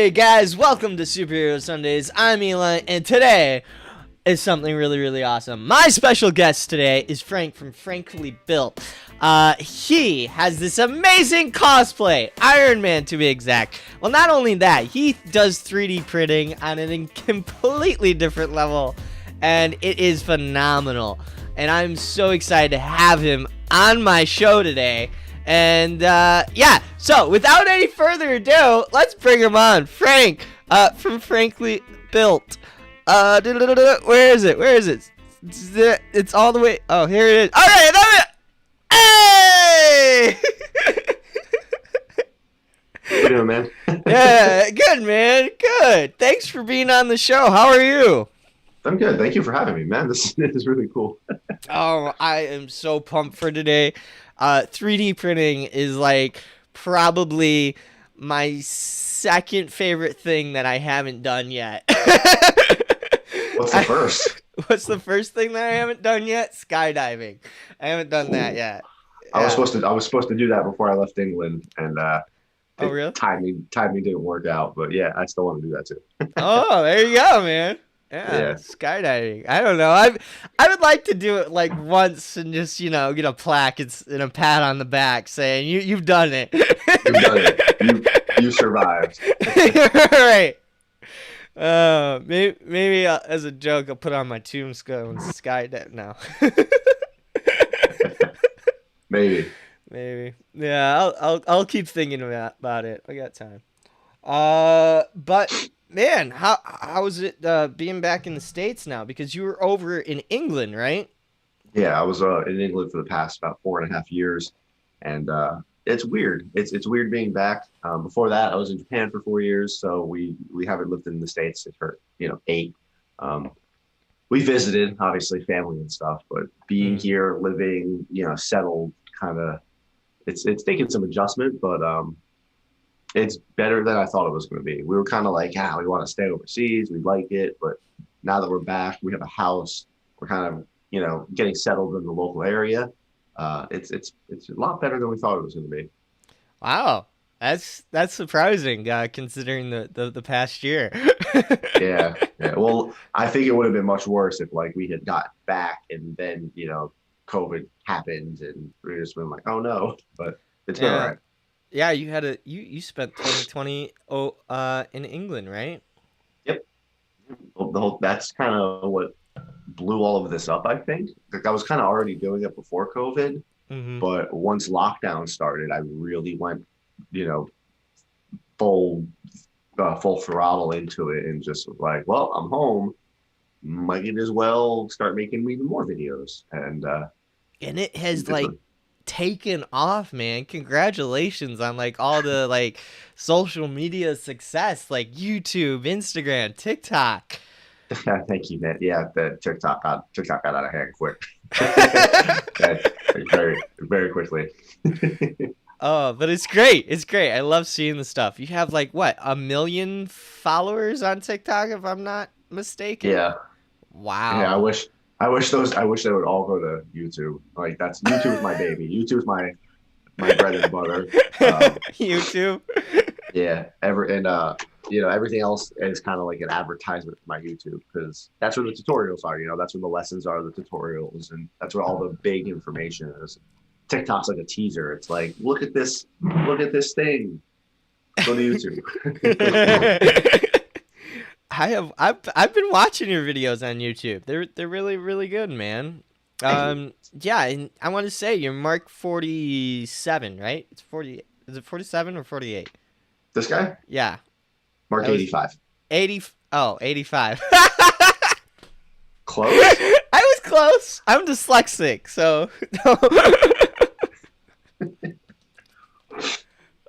Hey guys, welcome to Superhero Sundays. I'm Eli, and today is something really awesome. My special guest today is Frank from Frankly Built. He has this amazing cosplay, Iron Man to be exact. Well, not only that, he does 3D printing on a completely different level, and it is phenomenal. And I'm so excited to have him on my show today. And yeah, so without any further ado, let's bring him on. Frank from Frankly Built. Where is it? It's all the way. Oh, here it is. All right, hey! How you doing, man? Yeah, good, man. Good. Thanks for being on the show. How are you? I'm good. Thank you for having me, man. This is really cool. Oh, I am so pumped for today. 3D printing is like probably my second favorite thing that I haven't done yet. What's the first? What's the first thing that I haven't done yet? Skydiving. I haven't done that yet. I was supposed to do that before I left England, and Oh, really? timing didn't work out. But yeah, I still want to do that too. Oh, there you go, man. Yeah, Yeah. skydiving. I don't know. I would like to do it like once and just get a plaque and a pat on the back saying you've done it. You've done it. You survived. Right. Maybe as a joke, I'll put on my tombstone skydive now. Maybe. Maybe. Yeah, I'll keep thinking about it. I got time. But man, how is it being back in the States now? Because you were over in England, right? Yeah, I was in England for the past about 4.5 years, and it's weird. It's weird being back. Before that, I was in Japan for 4 years, so we haven't lived in the States for 8. We visited, obviously, family and stuff, but being here, living, settled, kind of, it's taken some adjustment, but it's better than I thought it was going to be. We were kind of like, we want to stay overseas, we like it, but now that we're back, we have a house, we're kind of getting settled in the local area. It's a lot better than we thought it was going to be. Wow, that's surprising considering the past year. Yeah. Well, I think it would have been much worse if we had got back and then COVID happened and we just been like, oh no. But it's been all right. Yeah, you spent 2020 in England, right? Yep. That's kind of what blew all of this up, I think. I was kind of already doing it before COVID, but once lockdown started, I really went, full throttle into it and just was like, well, I'm home, might as well start making even more videos. And it has taken off, man. Congratulations on all the social media success, like YouTube, Instagram, TikTok. Thank you, man. Yeah, the TikTok got out of hand quick. Very quickly. Oh, but it's great. It's great. I love seeing the stuff. You have what, 1 million followers on TikTok, if I'm not mistaken? Yeah. Wow. Yeah, I wish they would all go to YouTube. YouTube is my baby. YouTube's my bread and butter. YouTube. Yeah. Everything else is kind of like an advertisement for my YouTube because that's where the tutorials are. That's where the lessons are, the tutorials, and that's where all the big information is. TikTok's like a teaser. It's like, look at this thing. Go to YouTube. I've been watching your videos on YouTube. They're really good, man. Yeah, and I want to say you're Mark 47, right? It's 40. Is it 47 or 48? This guy? Yeah. Mark 85. 85. Close? I was close. I'm dyslexic, so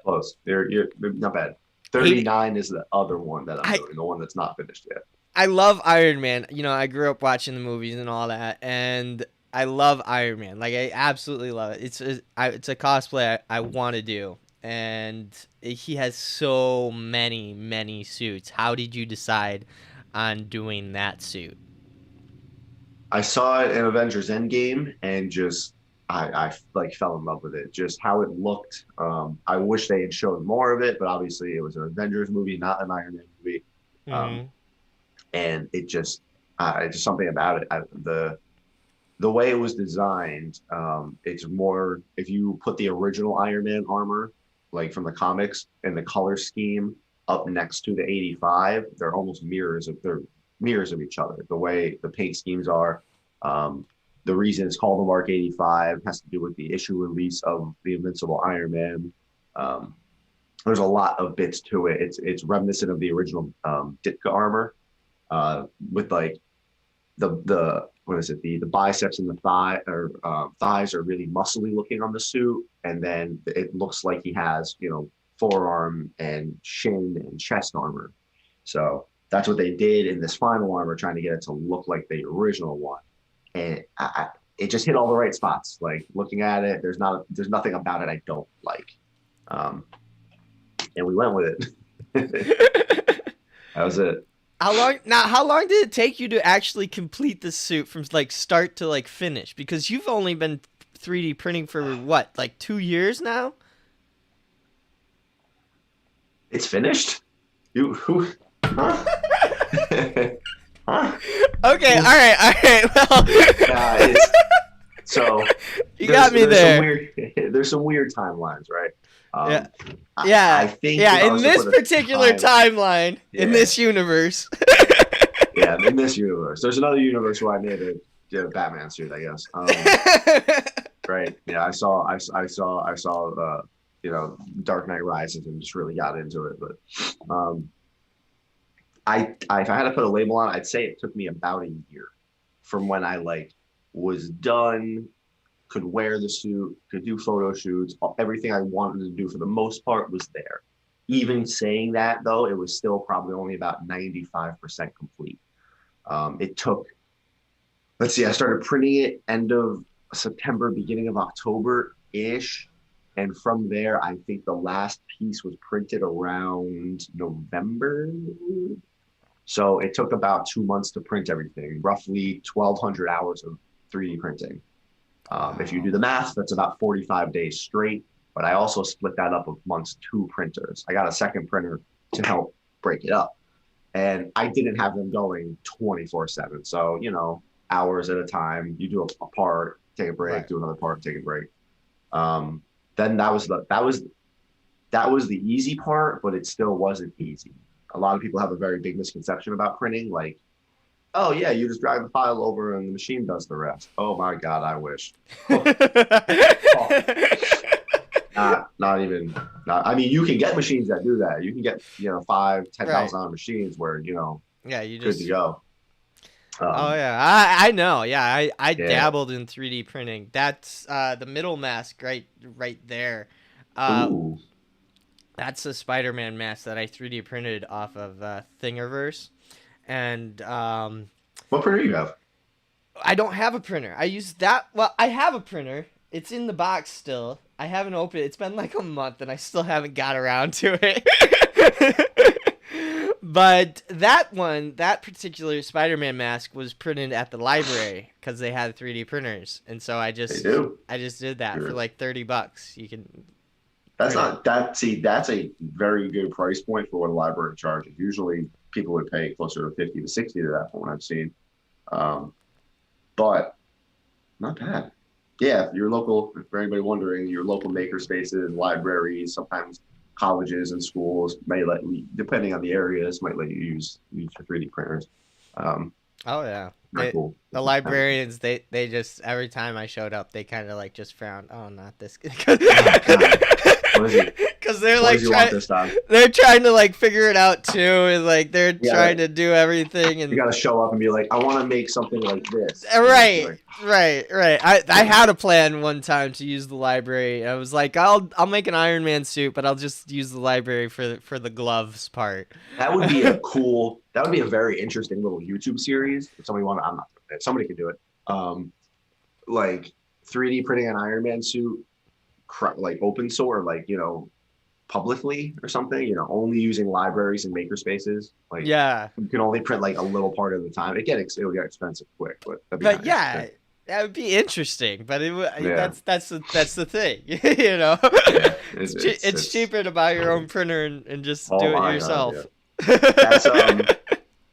Close. You're not bad. 39 is the other one that I'm doing, the one that's not finished yet. I love Iron Man. I grew up watching the movies and all that, and I love Iron Man. I absolutely love it. It's a cosplay I want to do, and he has so many suits. How did you decide on doing that suit? I saw it in Avengers Endgame and just I like fell in love with it. Just how it looked. I wish they had shown more of it, but obviously it was an Avengers movie, not an Iron Man movie. Um, Hmm. and just something about it. The way it was designed, it's more if you put the original Iron Man armor, like from the comics, and the color scheme up next to the 85, they're mirrors of each other. The way the paint schemes are, um, the reason it's called the Mark 85 has to do with the issue release of the Invincible Iron Man. Um, there's a lot of bits to it. It's reminiscent of the original Ditka armor, with like the what is it the biceps and the thighs are really muscly looking on the suit, and then it looks like he has forearm and shin and chest armor. So that's what they did in this final armor, trying to get it to look like the original one, and it just hit all the right spots. Like looking at it, there's nothing about it I don't like, um, and we went with it. That was it. How long did it take you to actually complete the suit from like start to like finish? Because you've only been 3D printing for what, like 2 years now? It's finished. You who? Huh? Huh? Okay, all right, all right. Well, It's, so you got me there. there's some weird timelines, right? Yeah, Um, I yeah, think if yeah. I In was to this put a particular time, timeline, in yeah, this universe. yeah, in this universe, there's another universe where I made a Batman suit, I guess. Right? Yeah, I saw Dark Knight Rises and just really got into it. But if I had to put a label on it, I'd say it took me about a year from when I like was done, could wear the suit, could do photo shoots, everything I wanted to do for the most part was there. Even saying that though, it was still probably only about 95% complete. It took, let's see, I started printing it end of September, beginning of October ish. And from there, I think the last piece was printed around November. So it took about 2 months to print everything, roughly 1,200 hours of 3D printing. If you Wow. do the math, that's about 45 days straight. But I also split that up amongst two printers. I got a second printer to help break it up. And I didn't have them going 24/7. So, hours at a time, you do a part, take a break, Right. do another part, take a break. Um, then that was the easy part, but it still wasn't easy. A lot of people have a very big misconception about printing, like, oh yeah, you just drag the file over and the machine does the rest. Oh my God, I wish. Oh, not even. Not, I mean, you can get machines that do that. You can get 5, 10,000 Right. dollar machines where Yeah, you good to just. go. Oh Um, yeah, I know. Yeah, I yeah. dabbled in 3D printing. That's the middle mask right there. Uh, Ooh. that's a Spider-Man mask that I 3D printed off of Thingiverse, and What printer you have? I don't have a printer. I use that. Well, I have a printer. It's in the box still. I haven't opened it. It's been like a month, and I still haven't got around to it. But that particular Spider-Man mask was printed at the library because they had 3D printers, and so I They just do. I just did that for Sure. like $30. You can That's print it. not that. See, that's a very good price point for what a library charges. Usually, people would pay closer to 50 to 60 to that, from what I've seen. Um, but not bad. Yeah, your local, for anybody wondering, your local maker spaces, libraries, sometimes colleges and schools may let you, depending on the areas, might let you use your 3D printers. Um, Oh yeah, Very cool. the Kind of- librarians they just every time I showed up they kind of like just frowned. Oh, not this, Oh God, what is he? because they're What like does he want trying this time? they're trying to like figure it out too, and like they're You trying gotta, to do everything you and gotta show up and be like, I want to make something like this. right, Like, right. I had a plan one time to use the library. I was like, I'll make an Iron Man suit, but I'll just use the library for the gloves part. that would be a cool. That would be a very interesting little YouTube series. If somebody want, I'm not. Somebody could do it. Like 3D printing an Iron Man suit, like open source, like publicly or something. Only using libraries and maker spaces. Like Yeah, you can only print like a little part of the time. It'll get expensive quick, but that'd be but kind of yeah, interesting. That would be interesting, but Yeah, that's the thing, you know. yeah. It's cheaper to buy your own printer and just Oh do it my God, yeah. yourself. That's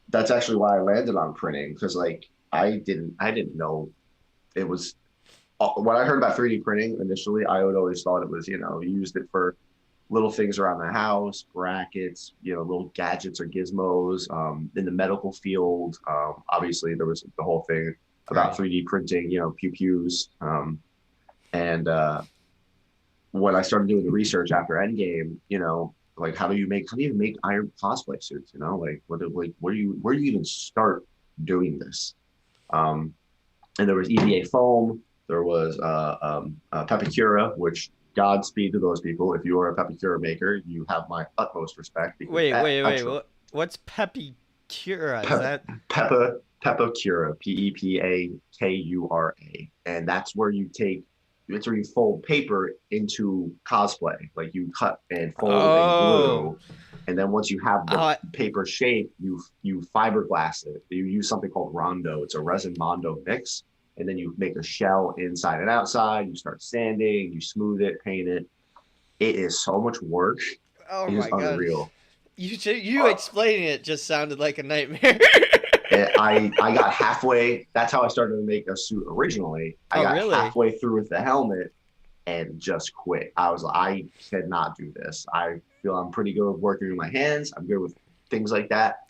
that's actually why I landed on printing because like I didn't know it was when I heard about 3D printing initially, I would always thought it was, you used it for little things around the house, brackets, little gadgets or gizmos. In the medical field, obviously there was the whole thing about Right. 3D printing, pew pews. And when I started doing the research after Endgame, like how do you make iron cosplay suits? Like where do you even start doing this? Um, and there was EVA foam. There was Pepicura, which Godspeed to those people. If you are a Pepicura maker, you have my utmost respect because Wait, that wait, wait. actually What's Peppy Cura? Is Pe- that? Pepicura, Pepakura, and that's where you fold paper into cosplay. Like you cut and fold and Oh, glue, and then once you have the oh, paper shape, you fiberglass it. You use something called Rondo. It's a resin Mondo mix, and then you make a shell inside and outside. You start sanding, you smooth it, paint it. It is so much work. oh It is my God! unreal. You Uh, explaining it just sounded like a nightmare. I got halfway. That's how I started to make a suit originally. I Oh, got really? halfway through with the helmet and just quit. I cannot do this. I feel I'm pretty good with working with my hands. I'm good with things like that.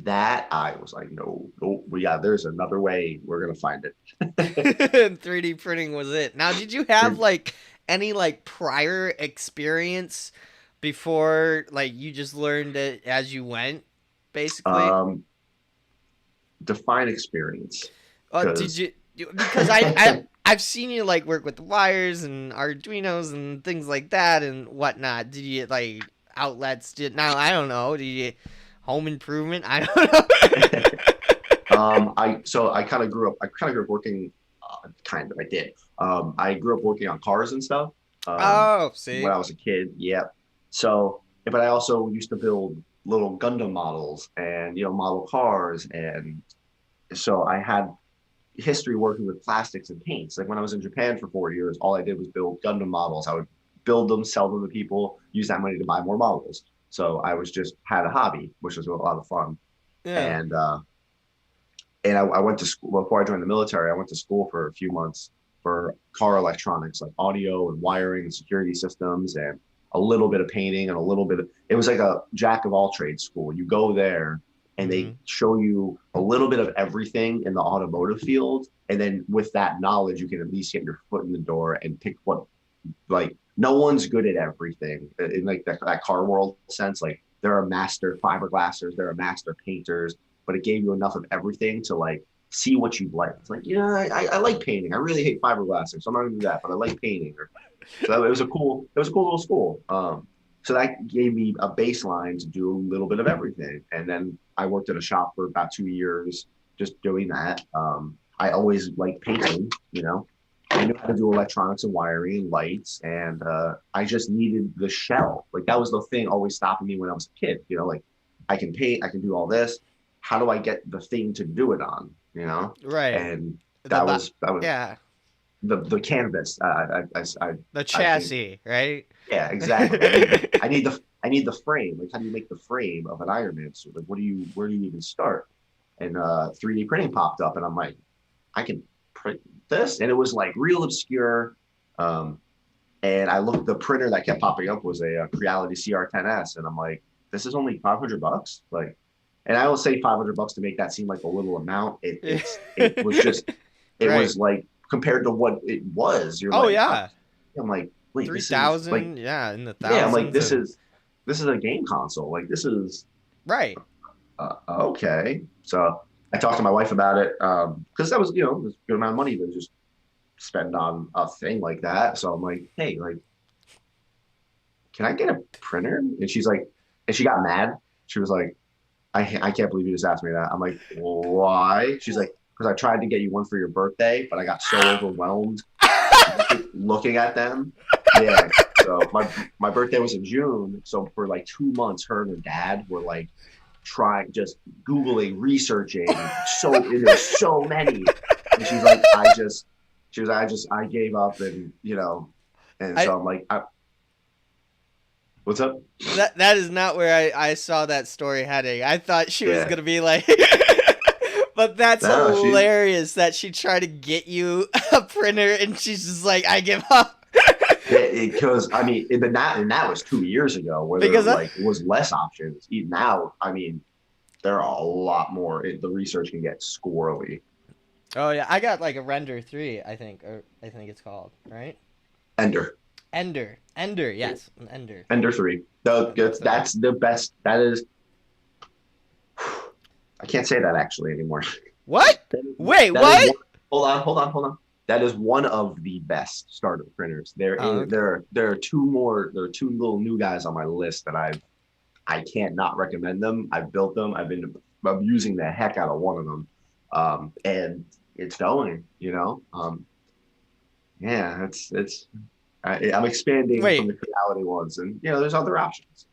That I was like, no, no, yeah, there's another way. We're gonna find it. And 3D printing was it. Now, did you have like any like prior experience before like you just learned it as you went, basically? um, define experience Did because you? Because I've seen you like work with wires and Arduinos and things like that and whatnot. Did you like outlets? Did now I don't know. Did you home improvement? I don't know. I kind of grew up. I kind of grew up working. Kind of, I did. I grew up working on cars and stuff. Oh, When see. I was a kid. Yeah. So, but I also used to build little Gundam models and model cars, and so I had history working with plastics and paints. Like when I was in Japan for 4 years, all I did was build Gundam models. I would build them, sell them to people, use that money to buy more models. So I was just had a hobby, which was a lot of fun. Yeah. And I went to school before I joined the military. I went to school for a few months for car electronics, like audio and wiring and security systems, and a little bit of painting and a little bit of. It was like a jack of all trades school. You go there and they Hmm. show you a little bit of everything in the automotive field, and then with that knowledge, you can at least get your foot in the door and pick what. Like no one's good at everything in like that car world sense. Like there are master fiberglassers, there are master painters, but it gave you enough of everything to like see what you like. It's like, yeah, I like painting. I really hate fiberglassing, so I'm not gonna do that, but I like painting. So it was a cool little school. So that gave me a baseline to do a little bit of everything. And then I worked at a shop for about 2 years, just doing that. I always liked painting, I knew how to do electronics and wiring and lights, and I just needed the shell. Like that was the thing always stopping me when I was a kid. Like I can paint, I can do all this. How do I get the thing to do it on? Right. And The that bo- was that was yeah, the canvas. the I think chassis, right? yeah, exactly. I need the frame. Like how do you make the frame of an Iron Man suit? Like where do you even start? And 3D printing popped up, and I'm like, I can print this, and it was like real obscure. Um, and I looked, the printer that kept popping up was a Creality CR10S, and I'm like, this is only $500, like, and I will say $500 to make that seem like a little amount. It was just it Right. was like compared to what it was. You're Oh like, yeah. I'm like, wait, Three this is like, thousand, yeah, in the yeah, I'm like, thousands and this is a game console. Like this is right. okay. So I talked to my wife about it because that was a good amount of money to just spend on a thing like that. So I'm like, hey, like, can I get a printer? And she's like, and she got mad. She was like, I can't believe you just asked me that. I'm like, why? She's like, because I tried to get you one for your birthday, but I got so overwhelmed looking at them. Yeah. So my birthday was in June. So for like 2 months, her and her dad were like trying, just Googling, researching. So there's so many. And she's like, I gave up, and and I so I'm like, what's up? that is not where I saw that story heading. I thought she was Yeah, gonna be like, but that's no, she's hilarious that she tried to get you a printer and she's just like, I give up. because I mean, that was 2 years ago, where there Because like was less options. Even now, I mean, there are a lot more. The research can get squirrely. oh yeah, I got like a Render 3, I think, or I think it's called, right? Ender, Ender, yes, an Ender. Ender 3. That's the best. That is. I can't say that actually anymore. What? Wait, That is what? one, hold on. That is one of the best startup printers. Oh, okay. There are two more. There are two little new guys on my list that I can't not recommend them. I've built them. I'm using the heck out of one of them, and it's going. Yeah, I'm expanding from Wait, the reality ones, and there's other options,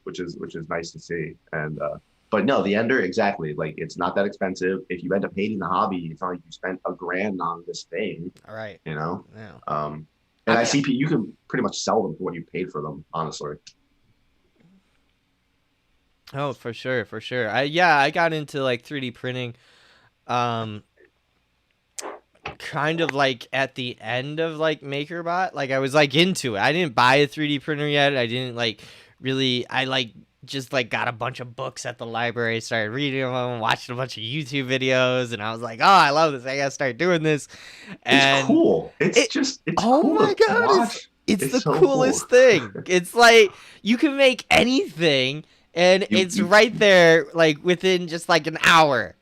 which is nice to see. And but no, the Ender, exactly. Like, it's not that expensive. If you end up hating the hobby, it's not like you spent $1,000 on this thing. all right. You know. Yeah. And I I mean, see you can pretty much sell them for what you paid for them, honestly. oh, for sure, for sure. I got into like 3D printing, um, kind of like at the end of like MakerBot. Like I was like into it. I didn't buy a 3D printer yet. I didn't like really. I like just like got a bunch of books at the library, started reading them, watching a bunch of YouTube videos, and I was like, oh, I love this. I gotta start doing this. It's And cool. it, It's oh cool my to god, watch. it's It's the so cool. coolest thing. It's like you can make anything, and You it's you right there, like within just like an hour.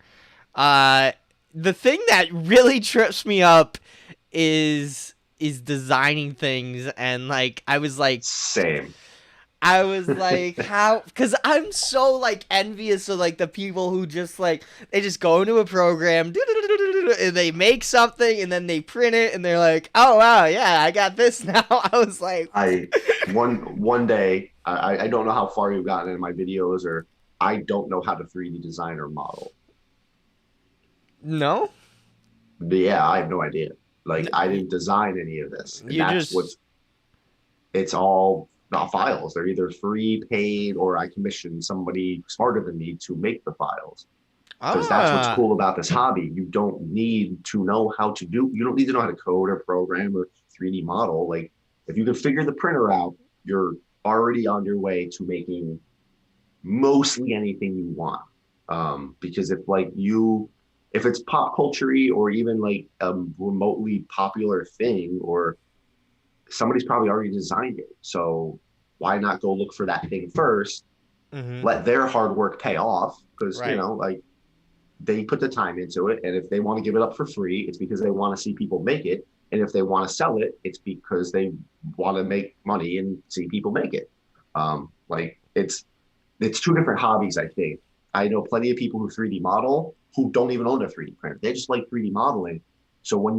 Uh, the thing that really trips me up is designing things, and like Same. I was like, how? Because I'm so like envious of like the people who just like they just go into a program, and they make something, and then they print it, and they're like, oh wow, yeah, I got this now. I was like, I one day, I don't know how far you've gotten in my videos, or I don't know how to 3D design or model. no, But yeah, I have no idea. Like, I you didn't design any of this, and you that's just it's all not files. They're either free, paid, or I commissioned somebody smarter than me to make the files. Because that's what's ah cool about this hobby. You don't need to know how to do. You don't need to know how to code or program or 3D model. Like, if you can figure the printer out, you're already on your way to making mostly anything you want. Because if it's pop culture or even like a remotely popular thing, or somebody's probably already designed it. So why not go look for that thing first? mm-hmm. Let their hard work pay off, because Right. like, they put the time into it, and if they want to give it up for free, it's because they want to see people make it, and if they want to sell it, it's because they want to make money and see people make it. Like, it's two different hobbies. I think I know plenty of people who 3D model who don't even own a 3D printer. They just like 3D modeling. So when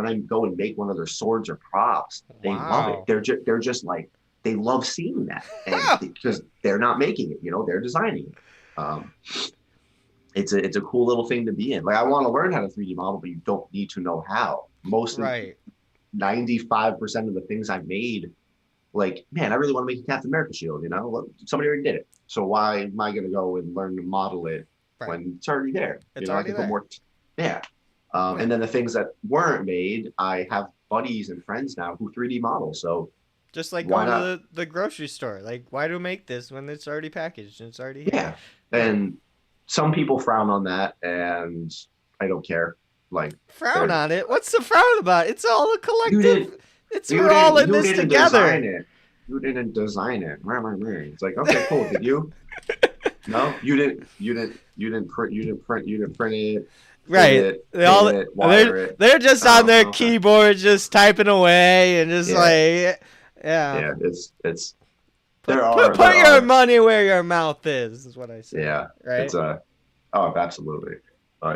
I go and make one of their swords or props, they love it. Wow. They're just like, they love seeing that, and because they're not making it, they're designing it. It's a cool little thing to be in. Like, I want to learn how to 3D model, but you don't need to know how. Most of Right. 95% of the things I made, like, man, I really want to make a Captain America shield. Well, somebody already did it. So why am I going to go and learn to model it Right. when it's already there? It's I already can put there. more. Yeah. Yeah. And then the things that weren't made, I have buddies and friends now who 3D model. So Just like why going to not? the grocery store. Like, why do make this when it's already packaged and it's already here? Yeah. Yeah. And some people frown on that, and I don't care. Like, Frown they're on it? What's the frown about? It's all a you collective. didn't We're all in you this didn't together. design it. You didn't design it. It's like, okay, cool. Did you? No, you didn't print it, fit Right. it, paint it, wire it. They're just on Oh, their okay. keyboard just typing away and just Yeah, like, yeah. yeah. It's Put there put your are money where your mouth is what I say. yeah. Right? It's oh, absolutely.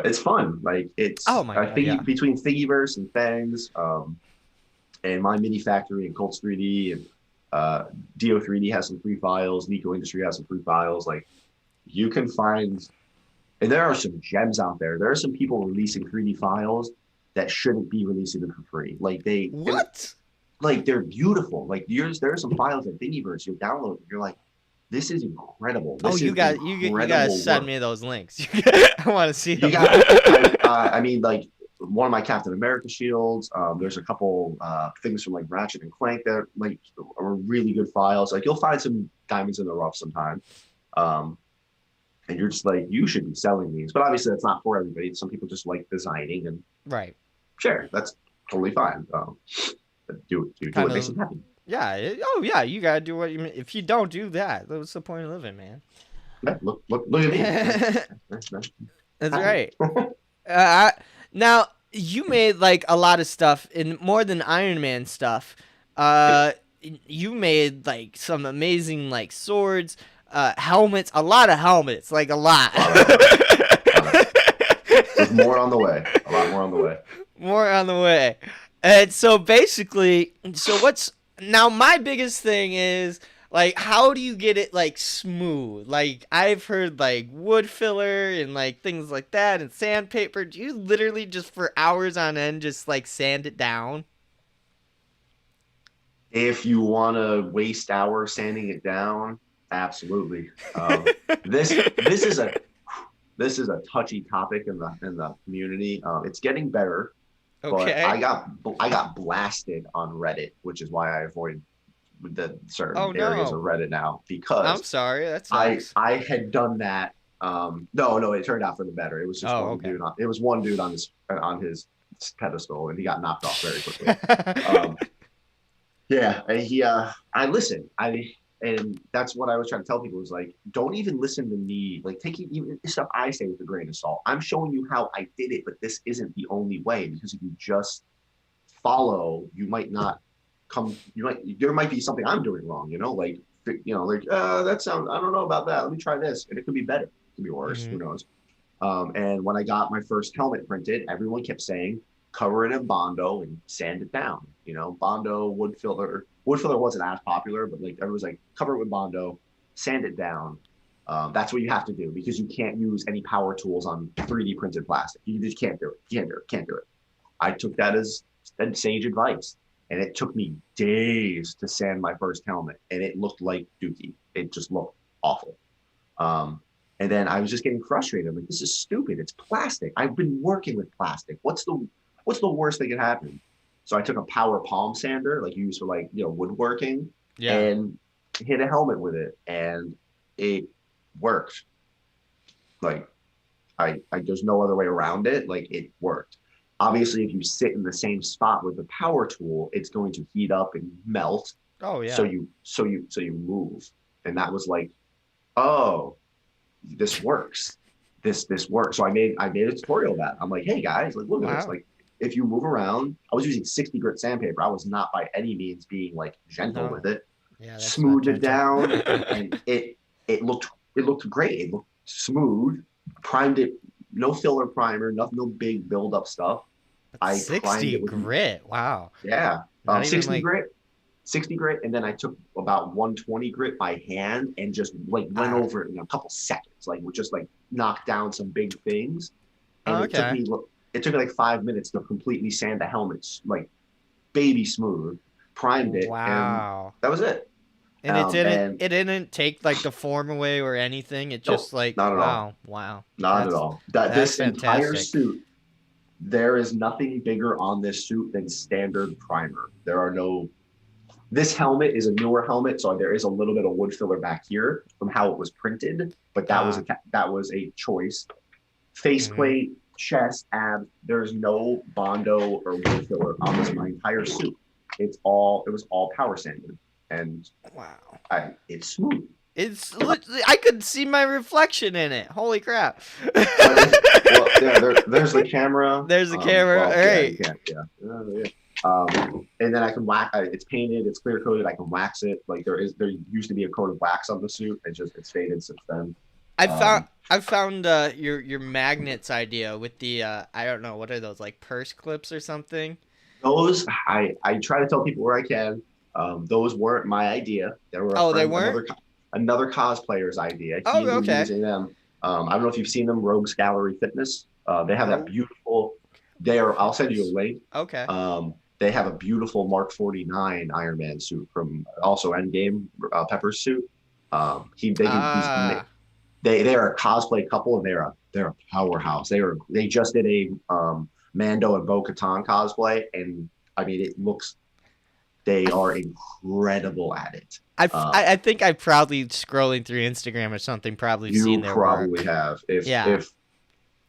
It's fun. Like, Oh my I god, yeah. think between Thingiverse and Fangs, and My Mini Factory and Colts 3D, and Do 3D has some free files. Nico Industry has some free files. Like, you can find, and there are some gems out there. There are some people releasing 3D files that shouldn't be releasing them for free. Like What? like they're beautiful. Like there are some files at Thingiverse you'll download. And you're like, this is incredible. Oh, This is you got to incredible send work. me those links. I want to see You them. got, I mean, like one of my Captain America shields. There's a couple things from like Ratchet and Clank that like are really good files. Like you'll find some diamonds in the rough sometime. Um, and you're just like, you should be selling these. But obviously, that's not for everybody. Some people just like designing, and Right. sure, that's totally fine. Do Kind what makes of. you happy. Yeah. Oh, yeah. You gotta do what you. If you don't do that, what's the point of living, man? Yeah, look at me. That's right. Uh, now you made like a lot of stuff, in more than Iron Man stuff. You made like some amazing like swords, helmets, a lot of helmets, like a lot. There's more on the way. A lot more on the way. More on the way. And so basically, so what's now my biggest thing is like how do you get it like smooth? Like I've heard like wood filler and like things like that and sandpaper. Do you literally just for hours on end just like sand it down? If you want to waste hours sanding it down, absolutely. This this is a this is a touchy topic in the community. It's getting better, but Okay. I got blasted on Reddit, which is why I avoid the Oh certain areas of no. Reddit now I'm because sorry. That I sucks. I had done that. No, it turned out for the better. It was just Oh, okay. it was one dude on his pedestal, and he got knocked off very quickly. Um, yeah, and I listen. And that's what I was trying to tell people is like, don't even listen to me. Like, take even the stuff I say with a grain of salt. I'm showing you how I did it, but this isn't the only way because if you just follow, you might not come. There might be something I'm doing wrong. That sounds. I don't know about that. Let me try this, and it could be better. It could be worse. Hmm. Who knows? And when I got my first helmet printed, everyone kept saying, cover it in Bondo and sand it down. Bondo wood filler. Wood filler wasn't as popular, but like everyone's like, cover it with Bondo, sand it down. That's what you have to do because you can't use any power tools on 3D printed plastic. You just can't do it. Can't do it. I took that as sage advice. And it took me days to sand my first helmet, and it looked like Dookie. It just looked awful. And then I was just getting frustrated. I'm like, this is stupid. It's plastic. I've been working with plastic. What's the worst that could happen? So I took a power palm sander, like you use for like woodworking, Yeah. and hit a helmet with it, and it worked. Like I there's no other way around it. Like it worked. Obviously, if you sit in the same spot with the power tool, it's going to heat up and melt. Oh So yeah. you move, and that was like, oh, this works. This works. So I made a tutorial of that. I'm like, hey guys, like look at this. Wow. Like if you move around, I was using 60 grit sandpaper. I was not by any means being like gentle No. with it. Yeah, that's not Smoothed it gentle. down, and it looked great. It looked smooth. Primed it, no filler primer, no big build up stuff. I primed 60 it with grit. Wow. yeah, Not even 60 like. grit, 60 grit, and then I took about 120 grit by hand and just like went Ah. over it in a couple seconds, like would just like knock down some big things, and Oh, it took okay. me like 5 minutes to completely sand the helmets like baby smooth, primed it, and Wow. that was it. And it didn't And it didn't take like the form away or anything. It just nope, like not at all, wow, wow. not at all. That That's this entire fantastic. suit, there is nothing bigger on this suit than standard primer. There are no This helmet is a newer helmet, so there is a little bit of wood filler back here from how it was printed, but Ah. that was a choice. Faceplate, chest, abs. There's no Bondo or wood filler on my entire suit. It was all power sanded, and Wow. it's smooth. I could see my reflection in it. Holy crap. Well, yeah, there's the camera. There's the camera. Well, All yeah, right. you can't, yeah. Yeah. And then I can wax. It's painted. It's clear coated. I can wax it. Like there used to be a coat of wax on the suit. It's faded since then. I found your magnets idea with the I don't know, what are those, like purse clips or something? Those I try to tell people where I can. Those weren't my idea. They were a Oh, they friend, weren't? another cosplayer's idea. Oh, He was okay. using them. I don't know if you've seen them, Rogues Gallery Fitness. They have that Rogue. beautiful I'll send you a link. Okay. They have a beautiful Mark 49 Iron Man suit from also Endgame, Pepper's suit. They do these. Ah. They are a cosplay couple, and they're a powerhouse. They just did a Mando and Bo-Katan cosplay, and I mean it looks they are incredible at it. I think I probably scrolling through Instagram or something probably seen You their probably work. have. Yeah. If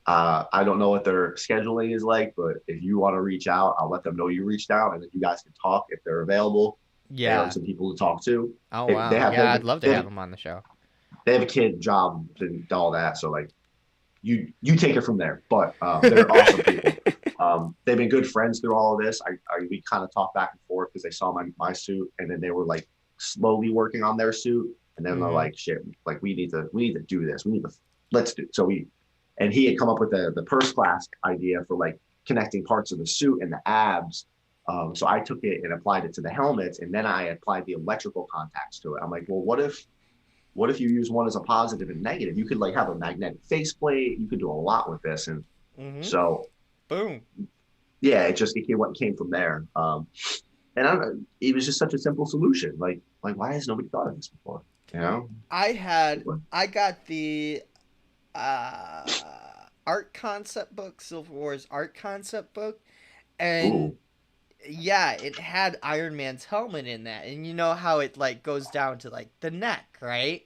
I don't know what their scheduling is like, but if you want to reach out, I'll let them know you reached out, and then you guys can talk if they're available. They are Yeah. some people to talk to. Oh They wow. have Yeah, I'd love to have them on the show. they have a kid job and all that, so like you take it from there. But they're awesome people. They've been good friends through all of this. We kind of talked back and forth because they saw my suit, and then they were like slowly working on their suit, and then they're Hmm. like, shit, like we need to do this. We need to let's do. So we and he had come up with the purse class idea for like connecting parts of the suit and the abs. So I took it and applied it to the helmets, and then I applied the electrical contacts to it. I'm like, well, what if you use one as a positive and negative? You could like have a magnetic faceplate. You could do a lot with this, and Hmm. so Boom. yeah, what came from there. And I don't know, it was just such a simple solution. Like why has nobody thought of this before? You know? I got the art concept book, Civil War's art concept book, and Ooh, yeah, it had Iron Man's helmet in that, and you know how it like goes down to like the neck, right?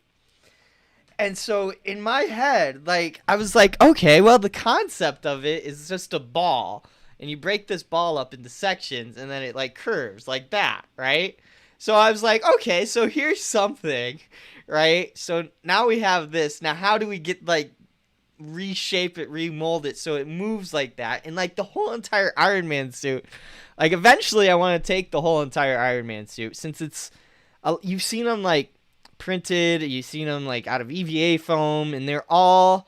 And so in my head, like I was like, okay, well the concept of it is just a ball, and you break this ball up into sections, and then it like curves like that, right? So I was like, okay, so here's something, right? So now we have this. Now how do we get like reshape it, remold it so it moves like that, and like the whole entire Iron Man suit. Like eventually, I want to take the whole entire Iron Man suit since it's you've seen them like printed, you've seen them like out of EVA foam, and they're all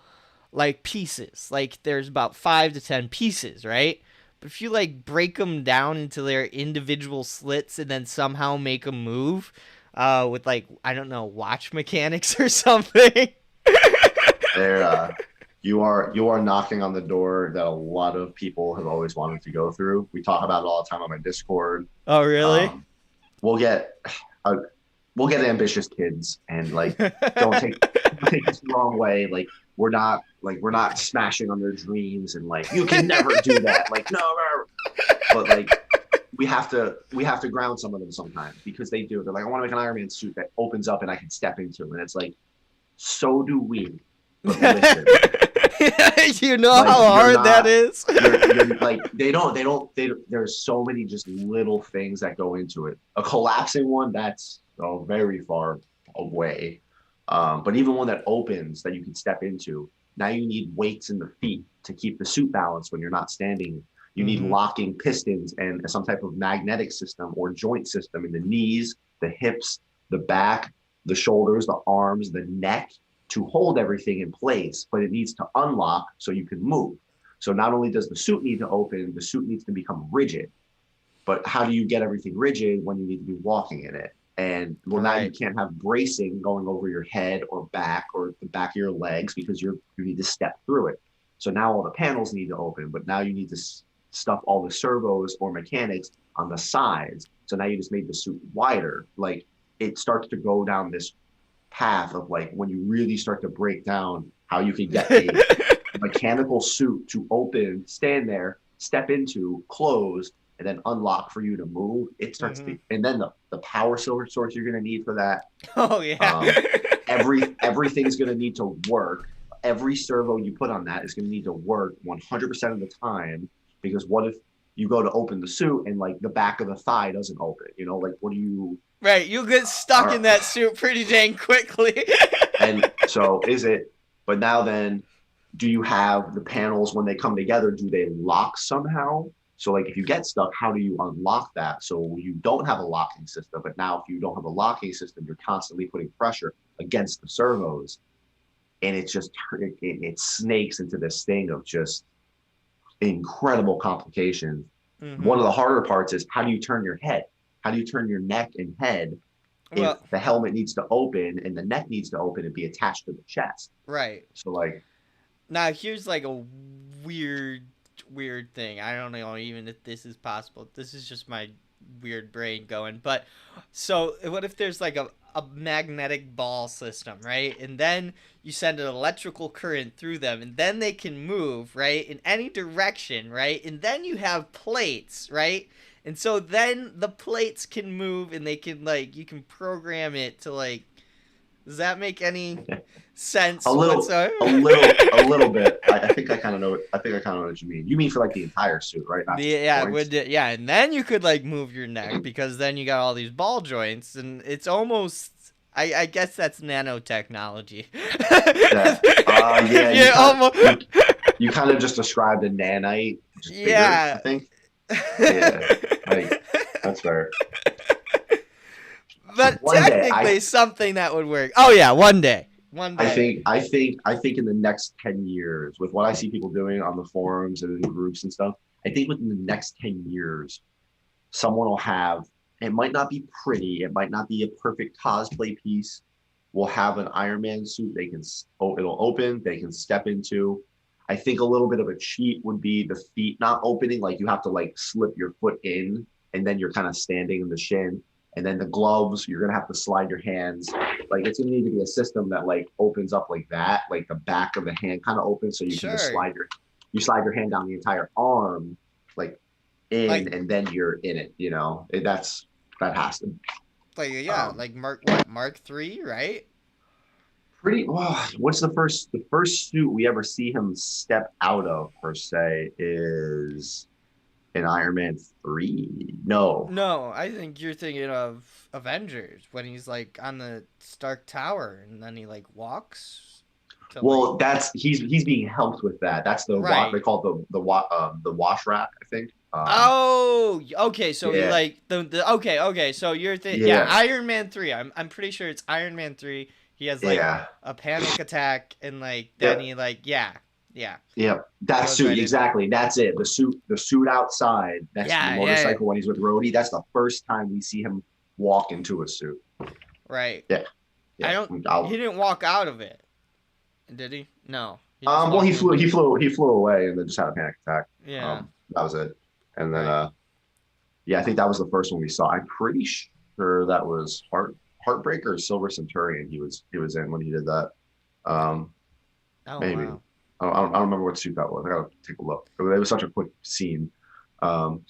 like pieces. Like there's about 5 to 10 pieces, right? But if you like break them down into their individual slits and then somehow make them move, with like I don't know watch mechanics or something. there you are knocking on the door that a lot of people have always wanted to go through. We talk about it all the time on my Discord. Oh really? Um, we'll get uh, we'll get ambitious kids and like don't take this the wrong way. We're not smashing on their dreams and like you can never do that. Like no, no. But like we have to ground some of them sometimes because they do. They're like, I want to make an Iron Man suit that opens up and I can step into, and it's like, so do we. But listen, You know like how you're hard that not is? you're like there's so many just little things that go into it. A collapsing one, that's very far away. But even one that opens that you can step into, now you need weights in the feet to keep the suit balanced when you're not standing. You need Hmm. locking pistons and some type of magnetic system or joint system in the knees, the hips, the back, the shoulders, the arms, the neck to hold everything in place, but it needs to unlock so you can move. So not only does the suit need to open, the suit needs to become rigid. But how do you get everything rigid when you need to be walking in it? And well, now you Right. can't have bracing going over your head or back or the back of your legs because you need to step through it. So now all the panels need to open, but now you need to stuff all the servos or mechanics on the sides. So now you just made the suit wider. Like it starts to go down this path of like when you really start to break down how you can get a mechanical suit to open, stand there, step into, close, and then unlock for you to move. It starts Hmm. to, and then the power silver source you're going to need for that. Oh yeah. Um, everything's going to need to work. Every servo you put on that is going to need to work 100% of the time because what if you go to open the suit and like the back of the thigh doesn't open? You know, like what do you? Right. You'll get stuck in Are, that suit pretty dang quickly. and so is it? But now then, do you have the panels when they come together? Do they lock somehow? So like if you get stuck, how do you unlock that? So you don't have a locking system, but now if you don't have a locking system, you're constantly putting pressure against the servos, and it's just it snakes into this thing of just incredible complications. One Hmm. of the harder parts is how do you turn your head? How do you turn your neck and head if Well, the helmet needs to open and the neck needs to open and be attached to the chest? right. So like Now here's like a weird weird thing. I don't know even if this is possible. This is just my weird brain going. But so what if there's like a magnetic ball system, right? And then you send an electrical current through them, and then they can move, right, in any direction, right? And then you have plates, right? And so then the plates can move, and they can like you can program it to like. Does that make any sense? A little, whatsoever? a little bit. I think I kind of know. I think I kind of know what you mean. You mean for like the entire suit, right? Not just joints? Yeah, and then you could like move your neck because then you got all these ball joints, and it's almost. I guess that's nanotechnology. Yeah. Yeah. Yeah, almost. You kind of just described a nanite. Just bigger, Yeah. I think. Yeah. That's fair. But One day, technically, something that would work. Oh yeah, one day. One day. I think in the next 10 years, with what I see people doing on the forums and in groups and stuff, I think within the next 10 years, someone will have, it might not be pretty, it might not be a perfect cosplay piece, will have an Iron Man suit it'll open, they can step into. I think a little bit of a cheat would be the feet not opening, like you have to like slip your foot in and then you're kind of standing in the shin. And then the gloves, you're gonna have to slide your hands. Like it's gonna need to be a system that like opens up like that, like the back of the hand kind of opens, so you can just slide your hand down the entire arm, like in, like, and then you're in it. You know, that has to. Like like Mark III, right? Pretty. Well, what's the first suit we ever see him step out of per se is. In Iron Man 3? No, I think you're thinking of Avengers when he's like on the Stark Tower and then he like walks. Well, that's he's being helped with that. That's the they call it the wash rack, I think. Okay. So you like the okay. So you're thinking Iron Man 3. I'm pretty sure it's Iron Man 3. He has like a panic attack and like then he like Yeah, that suit right exactly. That's it. The suit outside. That's the motorcycle when he's with Rhodey. That's the first time we see him walk into a suit. Right. Yeah. He didn't walk out of it, did he? No. Well, he flew away and then just had a panic attack. Yeah. That was it. And then I think that was the first one we saw. I'm pretty sure that was Heartbreaker or Silver Centurion. He was in when he did that. Maybe. Wow. I don't remember what suit that was. I gotta take a look. It was such a quick scene. And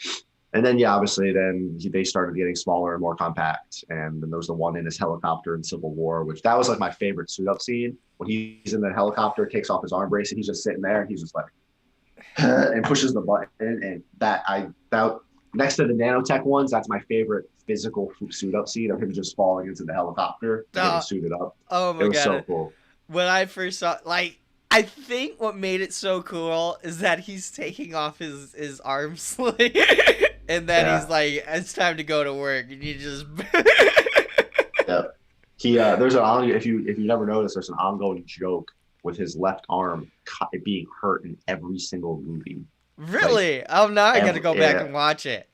then obviously then they started getting smaller and more compact. And then there was the one in his helicopter in Civil War, which that was like my favorite suit up scene when he's in the helicopter, takes off his arm brace, and he's just sitting there and he's just like and pushes the button. And that next to the nanotech ones, that's my favorite physical suit up scene of him just falling into the helicopter and suited up. Oh my god. It was so cool. When I first saw I think what made it so cool is that he's taking off his arm sling, and then he's like, "It's time to go to work," and you just. There's if you never noticed, there's an ongoing joke with his left arm being hurt in every single movie. Really? Now I got to go back and watch it.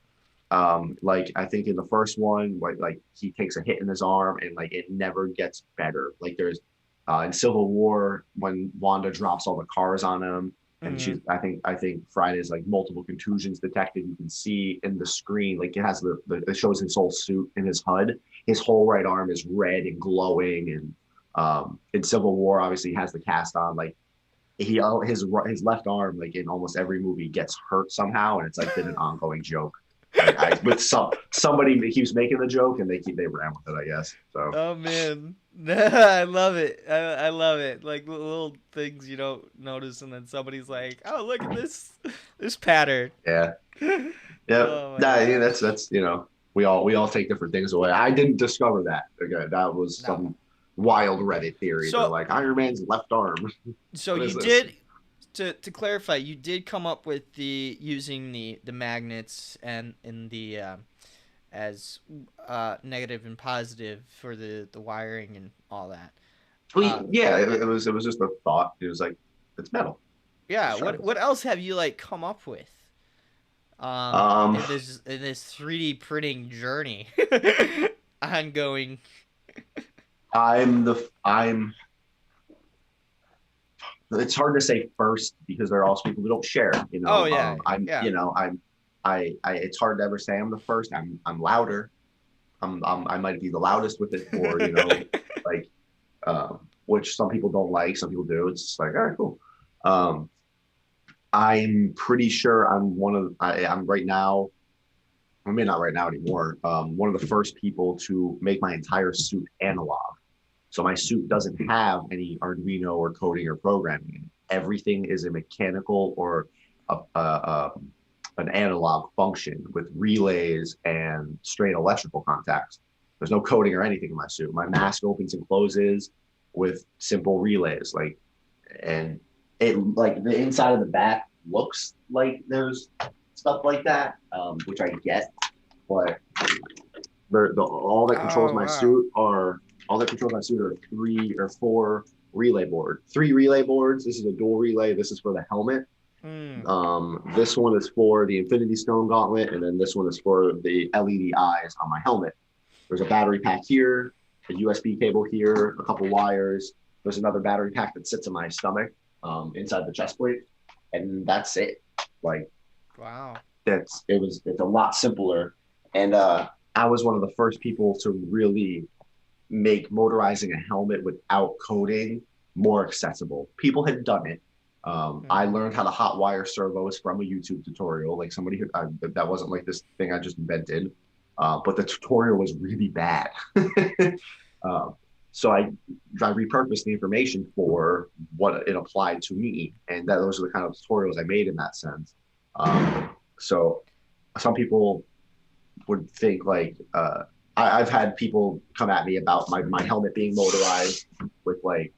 Like I think in the first one, like he takes a hit in his arm and like it never gets better. Like there's. In Civil War, when Wanda drops all the cars on him, and she's, I think Friday's like multiple contusions detected. You can see in the screen, like it has it shows his whole suit in his HUD. His whole right arm is red and glowing, and in Civil War, obviously, he has the cast on. Like his left arm, like in almost every movie, gets hurt somehow, and it's like been an ongoing joke. With somebody keeps making the joke and they ran with it, I guess. So. Oh man, I love it. I love it. Like little things you don't notice, and then somebody's like, "Oh, look at this pattern." Yeah. Yeah. Oh, that's we all take different things away. I didn't discover that. Again, that was some wild Reddit theory. So, like Iron Man's left arm. So you did. To clarify, you did come up with using the magnets and in the as negative and positive for the wiring and all that. It was just a thought. It was like it's metal. Yeah. What else have you like come up with? In this 3D printing journey, ongoing. it's hard to say first because there are also people who don't share. Oh yeah, I'm, yeah. it's hard to ever say I'm the first. I'm louder. I might be the loudest with it, or like, which some people don't like, some people do. It's just like, all right, cool. Um, I'm pretty sure I'm right now. I mean, not right now anymore. One of the first people to make my entire suit analog. So my suit doesn't have any Arduino or coding or programming. Everything is a mechanical or an analog function with relays and straight electrical contacts. There's no coding or anything in my suit. My mask opens and closes with simple relays. And it like the inside of the back looks like there's stuff like that, which I get, but all that controls Oh my wow. suit are all that controls my suit are 3 or 4 relay board. 3 relay boards. This is a dual relay. This is for the helmet. Hmm. This one is for the Infinity Stone Gauntlet, and then this one is for the LED eyes on my helmet. There's a battery pack here, a USB cable here, a couple wires. There's another battery pack that sits in my stomach, inside the chest plate, and that's it. Like Wow. it's a lot simpler, and I was one of the first people to really make motorizing a helmet without coding more accessible. People had done it. I Hmm. learned how to hot wire servos from a YouTube tutorial. Like somebody who that wasn't like this thing I just invented, but the tutorial was really bad. um, so I repurposed the information for what it applied to me, and those are the kind of tutorials I made in that sense. So some people would think like I've had people come at me about my helmet being motorized with like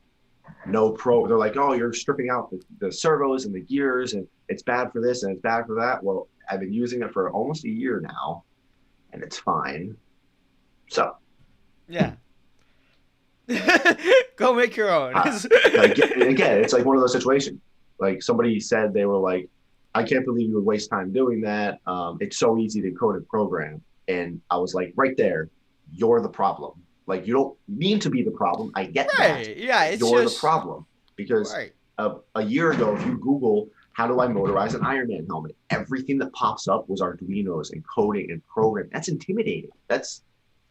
no pro. They're like, oh, you're stripping out the servos and the gears, and it's bad for this and it's bad for that. Well, I've been using it for almost a year now, and it's fine. So Yeah. Go make your own. uh, again, it's like one of those situations. Like somebody said, they were like, I can't believe you would waste time doing that. It's so easy to code and program. And I was like, right there, you're the problem. Like, you don't mean to be the problem. I get that. Right. Yeah. It's You're the just problem. Because right. a year ago, if you Google, how do I motorize an Iron Man helmet? Everything that pops up was Arduinos and coding and programming. That's intimidating.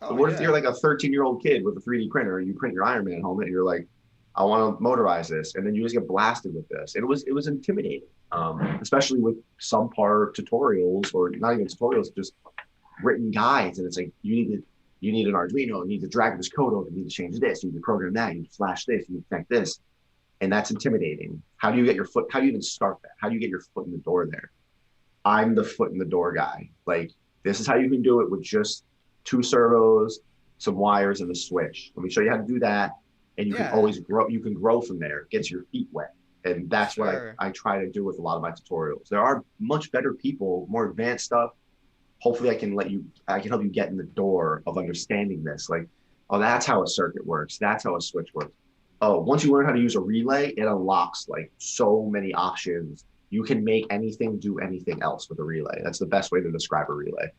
Oh What if you're yeah. like a 13-year-old kid with a 3D printer and you print your Iron Man helmet and you're like, I want to motorize this, and then you just get blasted with this. And it was intimidating, especially with subpar tutorials or not even tutorials, just written guides. And it's like you need an Arduino, you need to drag this code over, you need to change this, you need to program that, you need to flash this, you need to connect this, and that's intimidating. How do you get your foot? How do you even start that? How do you get your foot in the door there? I'm the foot in the door guy. Like this is how you can do it with just 2 servos, some wires, and a switch. Let me show you how to do that, and you can Yeah. always grow. You can grow from there. It gets your feet wet, and that's what Sure. I try to do with a lot of my tutorials. There are much better people, more advanced stuff. Hopefully, I can help you get in the door of understanding this. Like, oh, that's how a circuit works. That's how a switch works. Oh, once you learn how to use a relay, it unlocks like so many options. You can make anything do anything else with a relay. That's the best way to describe a relay.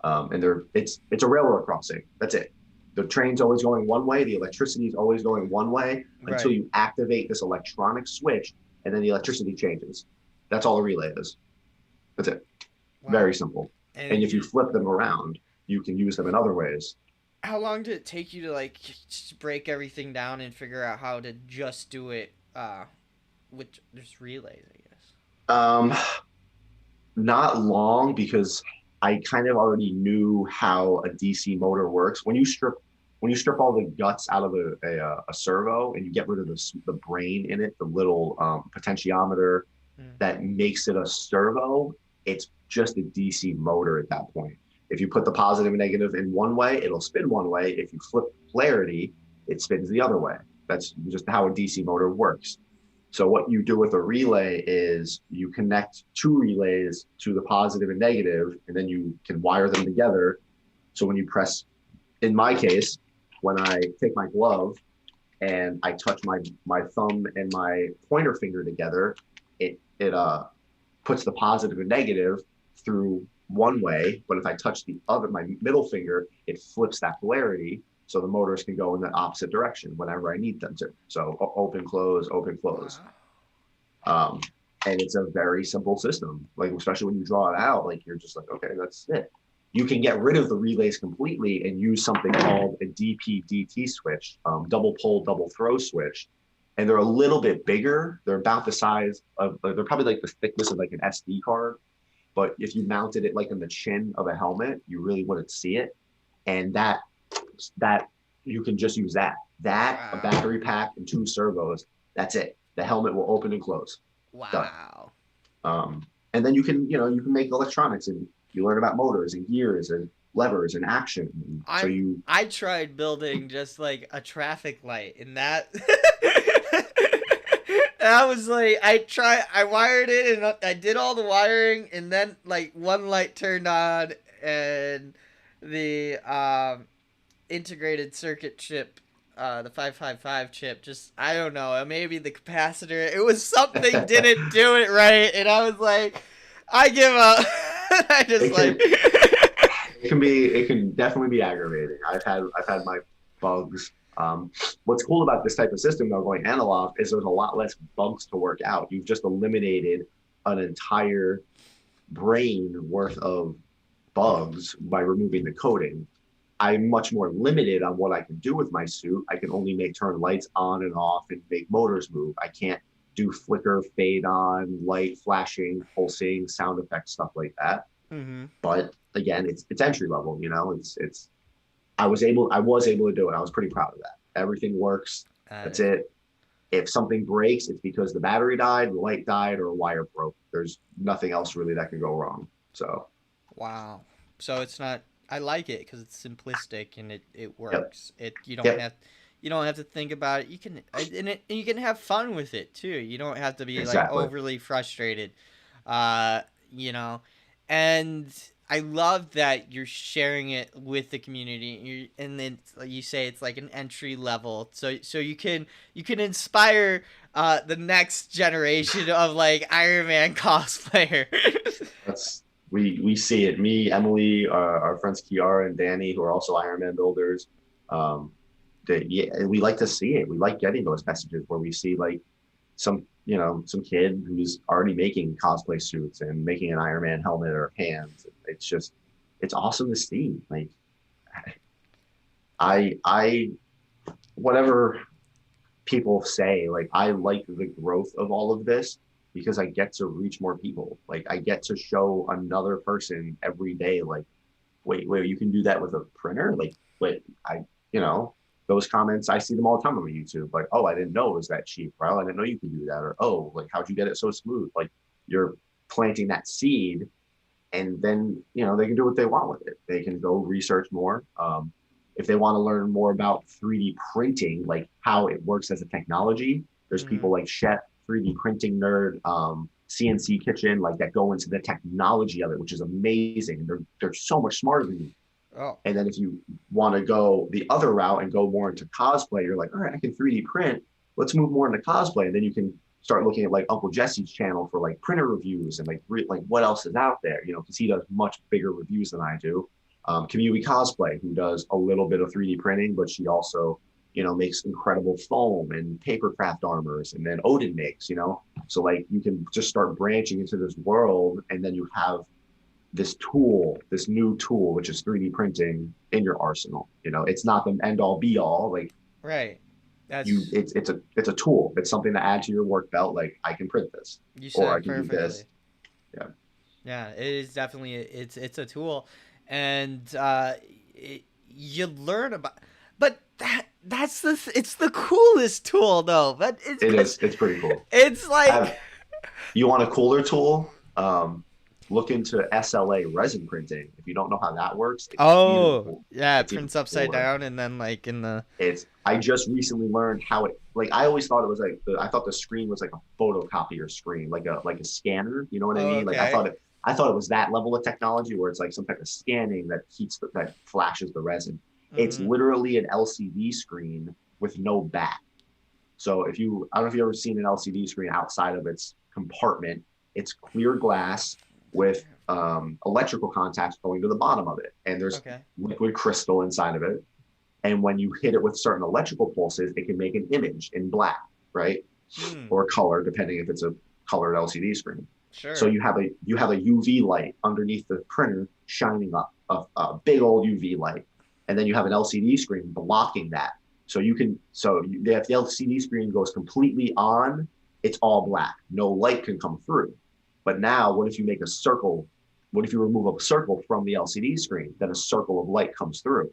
And it's a railroad crossing. That's it. The train's always going one way. The electricity is always going one way until Right. you activate this electronic switch, and then the electricity changes. That's all a relay is. That's it. Wow. Very simple. And And if you you, flip them around, you can use them in other ways. how long did it take you to like just break everything down and figure out how to just do it with just relays, I guess? Um, Not long because I kind of already knew how a DC motor works. When you strip all the guts out of a servo and you get rid of the brain in it, the little potentiometer Mm. that makes it a servo, it's just a DC motor at that point. If you put the positive and negative in one way, it'll spin one way. If you flip polarity, it spins the other way. That's just how a DC motor works. So what you do with a relay is you connect 2 relays to the positive and negative, and then you can wire them together. So when you press, in my case, when I take my glove and I touch my thumb and my pointer finger together, it puts the positive and negative through one way. But if I touch my middle finger, it flips that polarity. So the motors can go in the opposite direction whenever I need them to. So open, close, open, close. Wow. Um, and it's a very simple system. Like, especially when you draw it out, like you're just like, okay, that's it. You can get rid of the relays completely and use something called a DP-DT switch, double pole, double throw switch. And they're a little bit bigger. They're about the size of, they're probably like the thickness of like an SD card. But if you mounted it like on the chin of a helmet, you really wouldn't see it. And that you can just use that. That, a battery pack, and 2 servos. That's it. The helmet will open and close. Done. Wow. And then you can make electronics, and you learn about motors and gears and levers and action. And I tried building just like a traffic light, and that I was like, I wired it, and I did all the wiring, and then like one light turned on, and the integrated circuit chip, the 555 chip, just, I don't know, maybe the capacitor, it was something didn't do it right, and I was like, I give up. I just it can definitely be aggravating. I've had my bugs. What's cool about this type of system, though, going analog, is there's a lot less bugs to work out. You've just eliminated an entire brain worth of bugs by removing the coding. I'm much more limited on what I can do with my suit. I can only turn lights on and off and make motors move. I can't do flicker, fade on, light flashing, pulsing, sound effects, stuff like that. Mm-hmm. But again, it's entry level. I was able to do it. I was pretty proud of that. Everything works. That's it. If something breaks, it's because the battery died, the light died, or a wire broke. There's nothing else really that can go wrong. So. Wow. So it's not. I like it because it's simplistic and it works. Yep. You don't have to think about it. You can have fun with it too. You don't have to be Exactly. like overly frustrated. And I love that you're sharing it with the community. And then you say it's like an entry level, so you can inspire the next generation of like Iron Man cosplayers. We see it. Me, Emily, our friends Kiara and Danny, who are also Iron Man builders. We like to see it. We like getting those messages where we see like some kid who's already making cosplay suits and making an Iron Man helmet or hands. It's awesome to see. Like, I whatever people say, like, I like the growth of all of this because I get to reach more people. Like, I get to show another person every day, like, wait, you can do that with a printer? Like, wait, those comments, I see them all the time on YouTube. Like, oh, I didn't know it was that cheap. Well, I didn't know you could do that. Or, oh, like, how'd you get it so smooth? Like, you're planting that seed, and then, they can do what they want with it. They can go research more. If they want to learn more about 3D printing, like how it works as a technology, there's people like Chet, 3D printing nerd, CNC Kitchen, like, that go into the technology of it, which is amazing. They're so much smarter than you. Oh. And then if you want to go the other route and go more into cosplay, you're like, all right, I can 3D print. Let's move more into cosplay. And then you can start looking at like Uncle Jesse's channel for like printer reviews and like what else is out there, because he does much bigger reviews than I do. Kamui Cosplay, who does a little bit of 3D printing, but she also, makes incredible foam and paper craft armors. And then Odin makes, so like you can just start branching into this world, and then you have this new tool, which is 3D printing, in your arsenal. It's not the end all be all. Like, right. It's a tool. It's something to add to your work belt. Like, I can print this, or I can do this. Yeah. Yeah, it is definitely it's a tool, and you learn about. But it's the coolest tool though. But it's pretty cool. It's like, you want a cooler tool? Look into SLA resin printing. If you don't know how that works. It prints upside down, and then like in the. I just recently learned how it. Like, I always thought it was like I thought the screen was like a photocopier screen, like a scanner. You know what I mean? Okay. Like, I thought it was that level of technology where it's like some type of scanning that that flashes the resin. Mm-hmm. It's literally an LCD screen with no back. So I don't know if you've ever seen an LCD screen outside of its compartment. It's clear glass with electrical contacts going to the bottom of it, and there's liquid crystal inside of it. And when you hit it with certain electrical pulses, it can make an image in black, right? Or color, depending if it's a colored LCD screen. So Sure. you have a UV light underneath the printer shining up, a big old UV light, and then you have an LCD screen blocking that. If the LCD screen goes completely on, it's all black. No light can come through. But now, what if you make a circle? What if you remove a circle from the LCD screen? Then a circle of light comes through,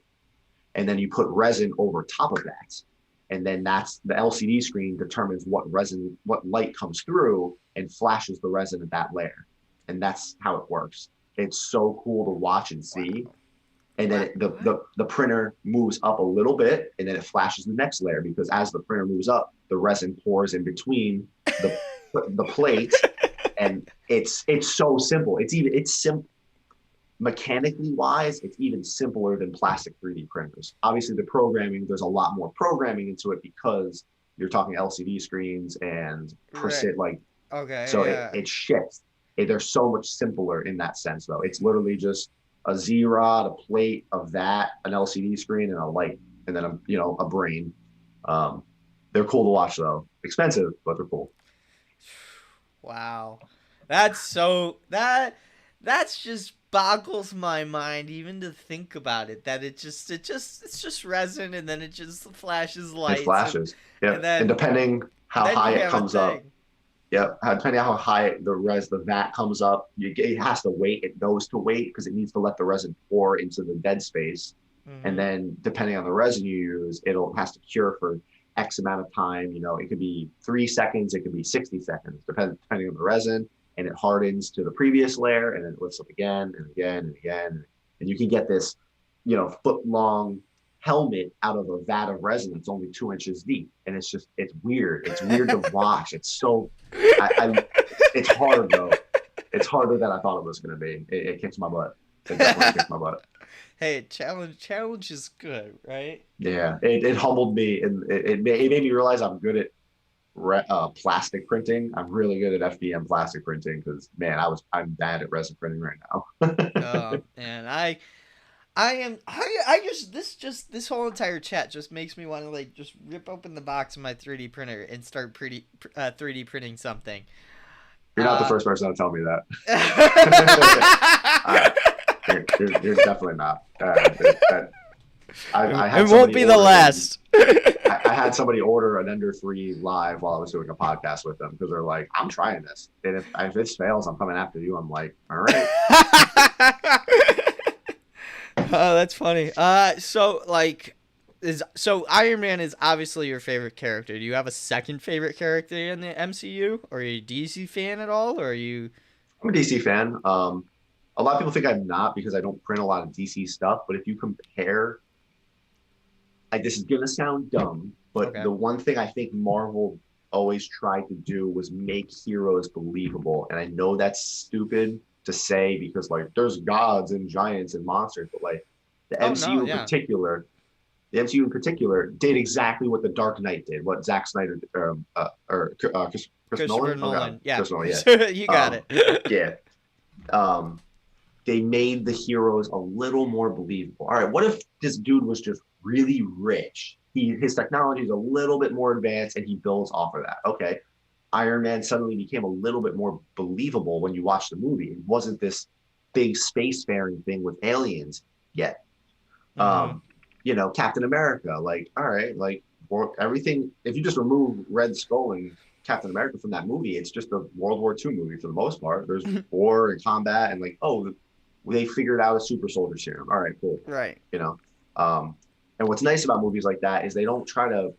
and then you put resin over top of that, and then that's the LCD screen determines what light comes through and flashes the resin at that layer, and that's how it works. It's so cool to watch and see. Wow. And then the printer moves up a little bit, and then it flashes the next layer, because as the printer moves up, the resin pours in between the the plate, and it's so simple. It's simple mechanically wise. It's even simpler than plastic 3D printers. Obviously, there's a lot more programming into it, because you're talking LCD screens and Right. like Okay. so Yeah. it shifts. They're so much simpler in that sense, though. It's literally just a Z-Rod, a plate of that, an LCD screen, and a light, and then a brain. Um, they're cool to watch, though. Expensive, but they're cool. Wow. That's just boggles my mind even to think about it, that it's just resin, and then it just flashes It lights, flashes. and Yep. And then depending how then high you it have a comes up, thing. yep. Depending on how high the vat comes up, it has to wait. It knows to wait because it needs to let the resin pour into the dead space. And Mhm. then depending on the resin you use, it'll has to cure for X amount of time. It could be 3 seconds, it could be 60 seconds, depending on the resin. And it hardens to the previous layer, and then it lifts up again and again and again. And you can get this, foot long helmet out of a vat of resin that's only 2 inches deep. And it's weird. It's weird to watch. I it's hard though. It's harder than I thought it was going to be. It kicks my butt. It definitely kicks my butt. Hey, challenge is good, right? Yeah, it humbled me, and it made me realize I'm good at plastic printing. I'm really good at FDM plastic printing, because man, I'm bad at resin printing right now. And I just this whole entire chat just makes me want to like just rip open the box of my 3D printer and start 3D printing something. You're not the Uh first person to tell me that. uh, you're definitely not. I It had won't somebody be the order last. I had somebody order an Ender 3 live while I was doing a podcast with them, because they're like, I'm trying this. And if this fails, I'm coming after you. I'm like, all right. Oh, that's funny. So Iron Man is obviously your favorite character. Do you have a second favorite character in the MCU, or are you a DC fan at all, or are you? I'm a DC fan. A lot of people think I'm not, because I don't print a lot of DC stuff. But if you compare, like, this is gonna sound dumb, but Okay. the one thing I think Marvel always tried to do was make heroes believable. And I know that's stupid to say, because like there's gods and giants and monsters, but like the Oh no, MCU in yeah. particular, the MCU in particular did exactly what the Dark Knight did, what Zack Snyder Chris Christopher Nolan. Oh God, Nolan. Yeah. Chris Nolan. Yeah, You got um, it. yeah. Um, they made the heroes a little more believable. All right, what if this dude was just really rich? His technology is a little bit more advanced, and he builds off of that. Okay, Iron Man suddenly became a little bit more believable when you watch the movie. It wasn't this big spacefaring thing with aliens yet. Hmm. Um, Captain America, like, all right, like, everything. If you just remove Red Skull and Captain America from that movie, it's just a World War II movie for the most part. There's war and combat, and like, oh, they figured out a super soldier serum. All right, cool. Right. You know, um, and what's nice about movies like that is they don't try to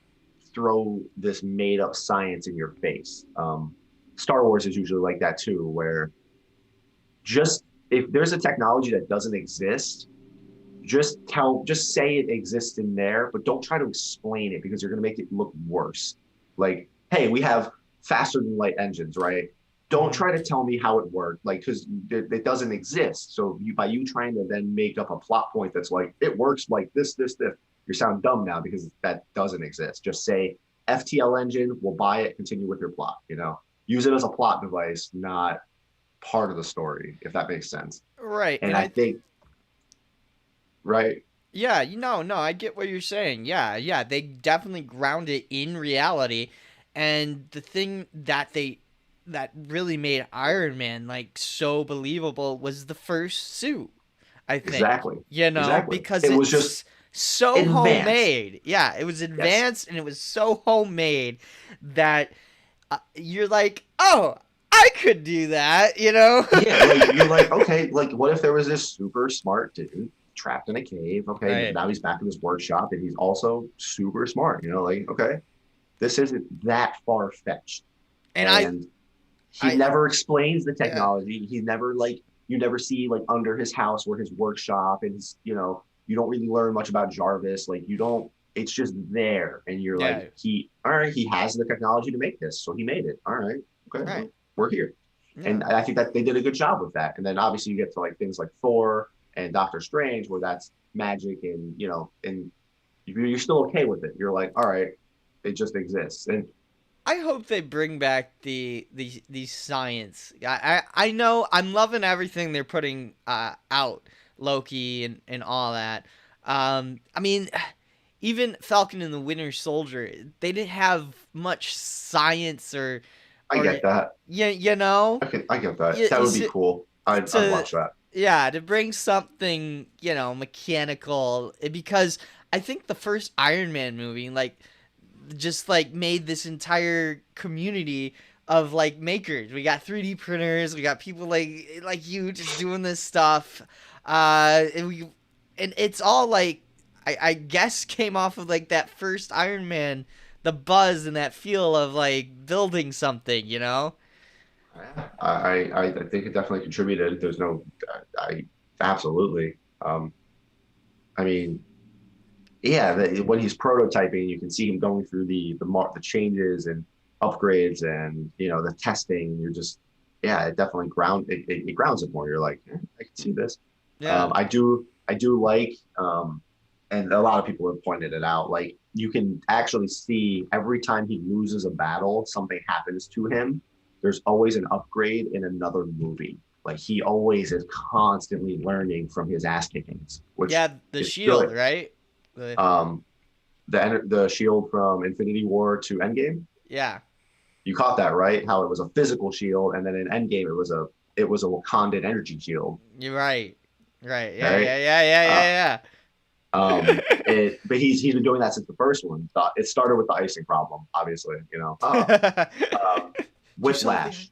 throw this made up science in your face. Star Wars is usually like that too, where just if there's a technology that doesn't exist, just say it exists in there, but don't try to explain it, because you're going to make it look worse. Like, hey, we have faster than light engines, right? Don't Hmm. try to tell me how it worked, like, because it doesn't exist. So by you trying to then make up a plot point that's like it works like this, you sound dumb now, because that doesn't exist. Just say FTL engine, we'll buy it, continue with your plot. Use it as a plot device, not part of the story, if that makes sense. Right. And And I think, right, yeah, no, I get what you're saying. Yeah, yeah, they definitely ground it in reality, and the thing that they that really made Iron Man like so believable was the first suit. I think, Exactly. Exactly. because It was just it's so advanced. homemade. Yeah, it was Yes. advanced and it was so homemade that you're like, oh, I could do that, you know? Yeah, like you're like, okay, like what if there was this super smart dude trapped in a cave? Okay, Right. now he's back in his workshop and he's also super smart, like, okay, this isn't that far fetched. And And he I, never explains the yeah, technology. He never like you never see like under his house where his workshop and you don't really learn much about Jarvis. Like you don't, it's just there. And you're like, yeah, all right, he has the technology to make this. So he made it. All right. Okay. right, Well, we're here. yeah. And I think that they did a good job with that. And then obviously you get to like things like Thor and Doctor Strange, where that's magic and you're still okay with it. You're like, all right, it just exists. And I hope they bring back the science. I know I'm loving everything they're putting out, Loki and all that. I mean, even Falcon and the Winter Soldier, they didn't have much science I or get that. yeah, you know, I get that. you, That you, would be cool. I'd to watch that. yeah, to bring something, mechanical, because I think the first Iron Man movie like just like made this entire community of like makers. We got 3D printers, we got people like you just doing this stuff. And it's all like I guess came off of like that first Iron Man, the buzz and that feel of like building something, you know? I think it definitely contributed. There's no, I absolutely. I mean, yeah, when he's prototyping, you can see him going through the changes and upgrades and the testing. You're just, yeah, it definitely it grounds it more. You're like, I can see this. Yeah. I do like, and a lot of people have pointed it out. Like you can actually see every time he loses a battle, something happens to him. There's always an upgrade in another movie. Like he always is constantly learning from his ass kickings, which Yeah, the is shield, good. right? The, Um, the shield from Infinity War to Endgame. yeah. You caught that right? How it was a physical shield, and then in Endgame it was a Wakandan energy shield. You're right. Right. Yeah, Right? yeah, yeah, yeah, Uh, yeah, but he's been doing that since the first one. It started with the icing problem, obviously. yeah. Do something. Whiplash.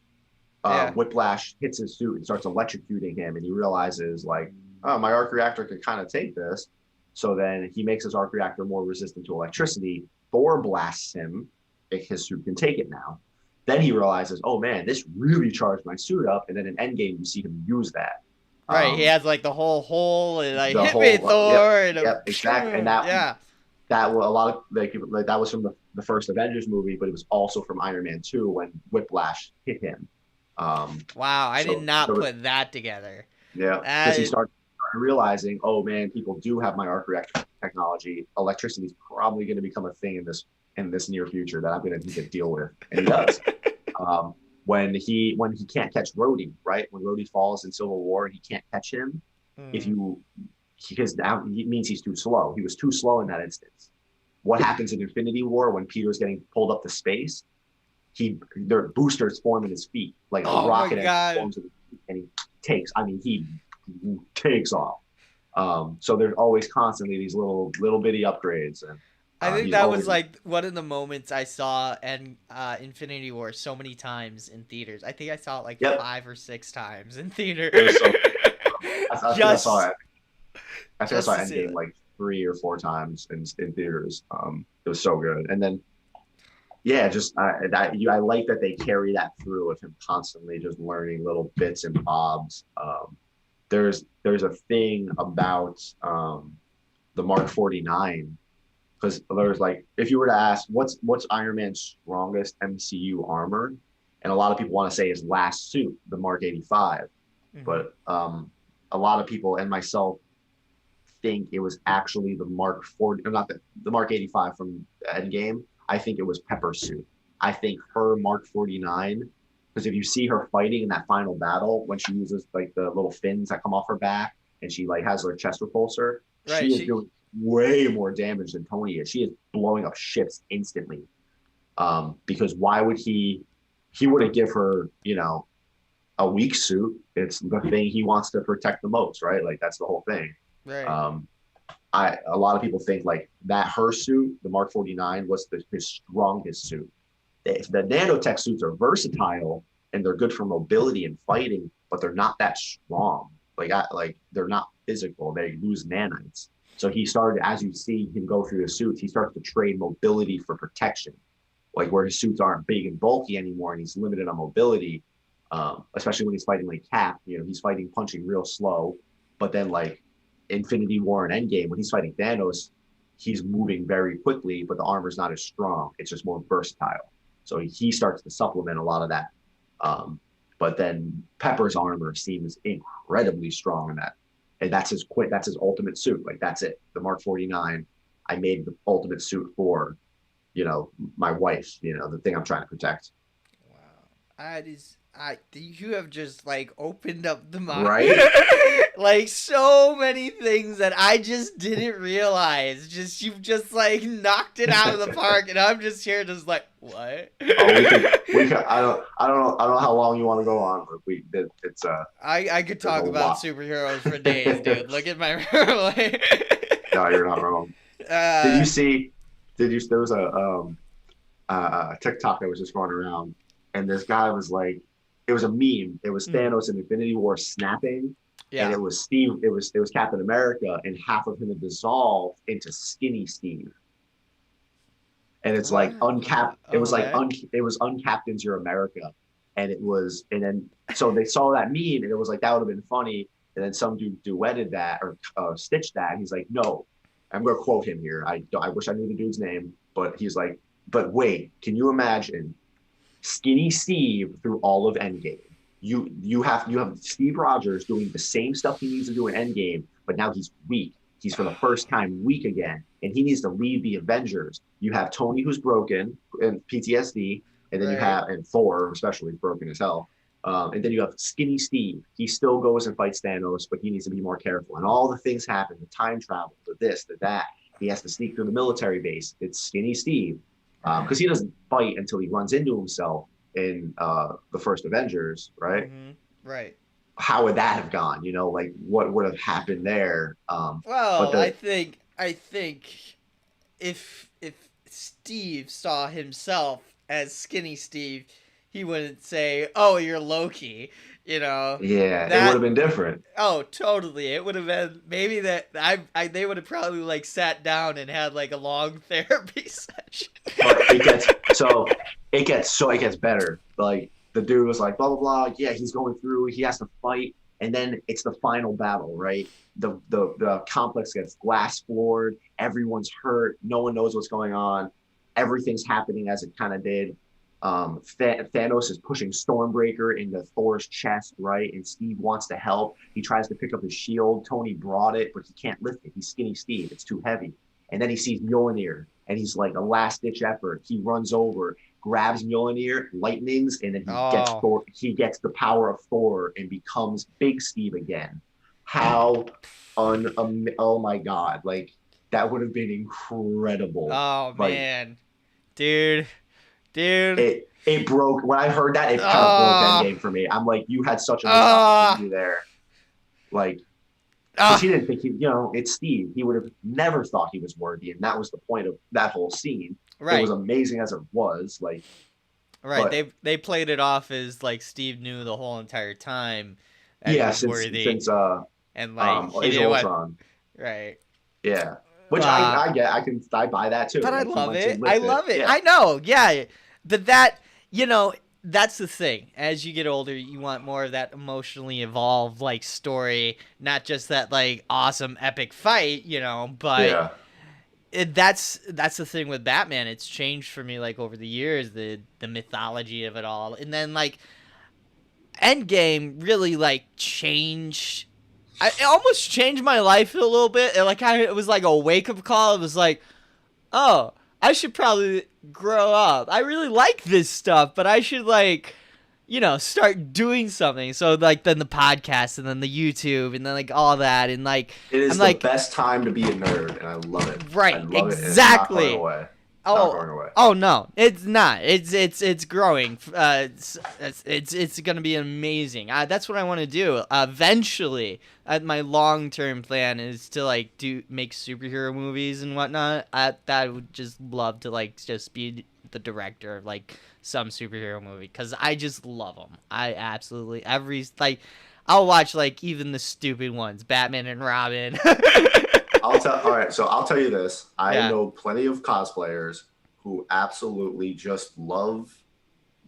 Yeah. Whiplash hits his suit and starts electrocuting him, and he realizes like, oh, my arc reactor could kind of take this. So then he makes his arc reactor more resistant to electricity. Thor blasts him. His suit can take it now. Then he realizes, oh man, this really charged my suit up. And then in Endgame, you see him use that. Right. He Um, has like the whole hole and like the hit me, whole, yep, Thor, and yep, exactly. And yeah. that was a lot of like that was from the first Avengers movie, but it was also from Iron Man 2 when Whiplash hit him. Wow, I did So, not so put that together. yeah, because he That started realizing, oh man, people do have my arc reactor technology. Electricity is probably going to become a thing in this near future that I'm going to need to deal with, and he does. Um, when he can't catch Rhodey, right? When Rhodey falls in Civil War and he can't catch him, if mm, you because now it means he's too slow. He was too slow in that instance. What happens in Infinity War when Peter's getting pulled up to space? Their boosters form in his feet like a oh my rocket engine god. forms in his feet, and he takes. I mean, he takes off. So there's always constantly these little bitty upgrades, and I think he's that was always like one of the moments I saw and Infinity War so many times in theaters. I think I saw it like yep. 5 or 6 times in theater. It was so. I think I saw just it. I think I just saw to see Endgame it. like 3 or 4 times in theaters. It was so good, and then yeah, just I like that they carry that through with him constantly just learning little bits and bobs. There's a thing about the Mark 49 because there's like if you were to ask what's Iron Man's strongest MCU armor, and a lot of people want to say his last suit, the Mark 85, Hmm. but a lot of people and myself think it was actually the Mark 40, or not the Mark 85 from Endgame. I think it was Pepper's suit. I think her Mark 49, because if you see her fighting in that final battle, when she uses like the little fins that come off her back and she like has her chest repulsor, Right. she is doing way more damage than Tony is. She is blowing up ships instantly. Because why would he? he wouldn't give her, a weak suit. It's the thing he wants to protect the most, right? Like that's the whole thing. Right. Um, a lot of people think like that her suit, the Mark 49, was his strongest suit. The nanotech suits are versatile and they're good for mobility and fighting, but they're not that strong. Like they're not physical. They lose nanites. So he started, as you see him go through the suits, he starts to trade mobility for protection, like where his suits aren't big and bulky anymore, and he's limited on mobility. Especially when he's fighting like Cap, he's fighting punching real slow, but then like Infinity War and Endgame, when he's fighting Thanos, he's moving very quickly, but the armor's not as strong. It's just more versatile. So he starts to supplement a lot of that. But then Pepper's armor seems incredibly strong in that. And that's his ultimate suit. Like that's it. The Mark 49, I made the ultimate suit for, my wife, the thing I'm trying to protect. Wow. You have just like opened up the mind. Right? Like so many things that I just didn't realize. You've just like knocked it out of the park, and I'm just here, just like, what? We can. I don't know how long you want to go on, but it's I could talk about superheroes for days, dude. Look at my No, you're not wrong. There was a TikTok that was just going around, and this guy was like, it was a meme. It was Thanos in Infinity War snapping. Yeah. And it was Steve. It was Captain America, and half of him had dissolved into Skinny Steve. And it's like uncapped. It was like it was Uncaptain's Your America, and then so they saw that meme, and it was like that would have been funny. And then some dude duetted that or stitched that. And he's like, no, I'm going to quote him here. I wish I knew the dude's name, but he's like, but wait, can you imagine Skinny Steve through all of Endgame? You have Steve Rogers doing the same stuff he needs to do in Endgame, but now he's weak. He's for the first time weak again, and he needs to lead the Avengers. You have Tony, who's broken and PTSD, and then you have, and Thor especially broken as hell. And then you have Skinny Steve. He still goes and fights Thanos, but he needs to be more careful. And all the things happen, the time travel, the this, the that. He has to sneak through the military base. It's Skinny Steve. Because he doesn't fight until he runs into himself in the first Avengers, right? Mm-hmm. Right. How would that have gone? Like what would have happened there? I think if Steve saw himself as Skinny Steve, he wouldn't say, "Oh, you're Loki," Yeah, it would have been different. Oh, totally. It would have been maybe that they would have probably like sat down and had like a long therapy session. But it gets better. Like the dude was like, blah blah blah. Yeah, he's going through. He has to fight, and then it's the final battle, right? The complex gets glass floored. Everyone's hurt. No one knows what's going on. Everything's happening as it kind of did. Thanos is pushing Stormbreaker into Thor's chest, right? And Steve wants to help. He tries to pick up his shield. Tony brought it, but he can't lift it. He's Skinny Steve. It's too heavy. And then he sees Mjolnir, and he's like, a last-ditch effort. He runs over, grabs Mjolnir, lightnings, and then gets Thor. He gets the power of Thor and becomes Big Steve again. Oh my God. Like, that would have been incredible. Oh, like, man. Dude. It broke. When I heard that, it kind of broke Endgame for me. I'm like, you had such a good opportunity there. Like, because he didn't think it's Steve. He would have never thought he was worthy, and that was the point of that whole scene. Right. It was amazing as it was. Like, right. But, they played it off as like Steve knew the whole entire time that he was worthy. Since and like he didn't want, right. Yeah. Which I get. I buy that too. But like, I love it. I love it. Yeah. I know. Yeah. But that's the thing. As you get older, you want more of that emotionally evolved like story, not just that like awesome epic fight, but that's the thing with Batman. It's changed for me like over the years, the mythology of it all. And then like Endgame really like changed. It almost changed my life a little bit. It was like a wake-up call. It was like, oh, I should probably grow up. I really like this stuff, but I should start doing something. So like then the podcast and then the YouTube and then like all that and like it is the best time to be a nerd, and I love it. Right, exactly. not Oh, going away. oh no, it's not. It's growing. It's gonna be amazing. That's what I want to do. Eventually, my long term plan is to like make superhero movies and whatnot. I would just love to like just be the director of like some superhero movie because I just love them. I absolutely I'll watch like even the stupid ones, Batman and Robin. All right, so I'll tell you this. I Yeah. know plenty of cosplayers who absolutely just love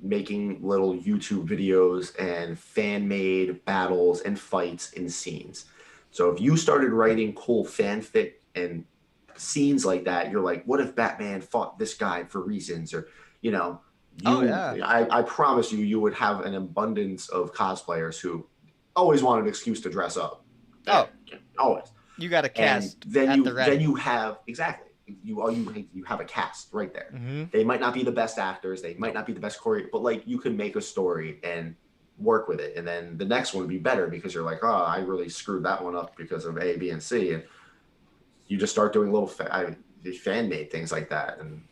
making little YouTube videos and fan made battles and fights and scenes. So if you started writing cool fanfic and scenes like that, you're like, what if Batman fought this guy for reasons? Or, you know, Oh yeah. I promise you, you would have an abundance of cosplayers who always want an excuse to dress up. Yeah, Oh, always. you got a And cast at the then ready. you have exactly you have a cast right there. Mm-hmm. They might not be the best actors, they might not be the best choreo, but like you can make a story and work with it, and then the next one would be better because you're like, oh, I really screwed that one up because of A, B, and C, and you just start doing little fan made things like that, and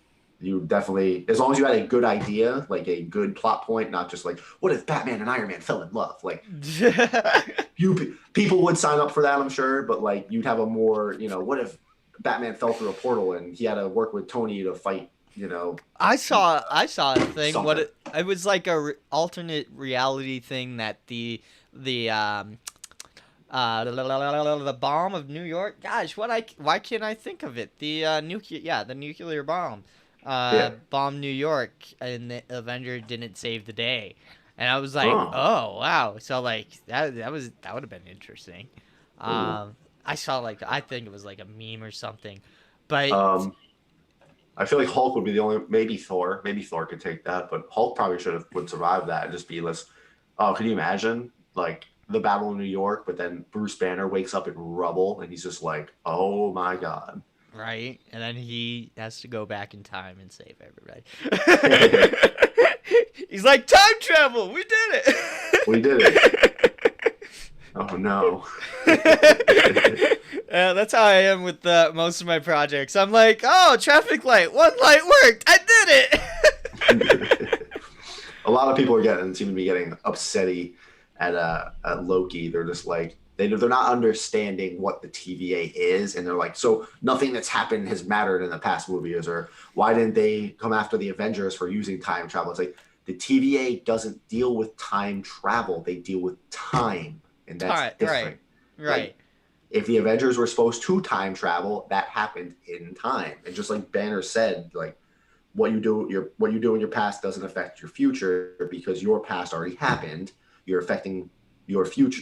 you definitely, as long as you had a good idea, like a good plot point, not just like, what if Batman and Iron Man fell in love? Like, people would sign up for that, I'm sure, but like you'd have a more, what if Batman fell through a portal and he had to work with Tony to fight, I saw a thing. something. It was like a alternate reality thing that the the bomb of New York. Gosh, why can't I think of it? The nuclear bomb. Yeah. Bombed New York, and the Avenger didn't save the day. And I was like, Oh. oh wow. So like that would have been interesting. Ooh. I saw like I think it was like a meme or something, but Um, I feel like Hulk would be the only, maybe Thor. Maybe Thor could take that, but Hulk probably would survive that and just be less. Oh, can you imagine like the Battle of New York, but then Bruce Banner wakes up in rubble and he's just like, oh my god. right, and then he has to go back in time and save everybody. He's like time travel. We did We did it. it. Oh no. That's how I am with most of my projects. I'm like, oh, traffic light. One light worked. I did it. A lot of people seem to be getting upsetty at Loki. They're just like they're not understanding what the TVA is, and they're like, so nothing that's happened has mattered in the past movies, or why didn't they come after the Avengers for using time travel? It's like the TVA doesn't deal with time travel; they deal with time, and that's different. Right. Like, if the Avengers were supposed to time travel, that happened in time, and just like Banner said, like what you do in your past doesn't affect your future because your past already happened. You're affecting your future.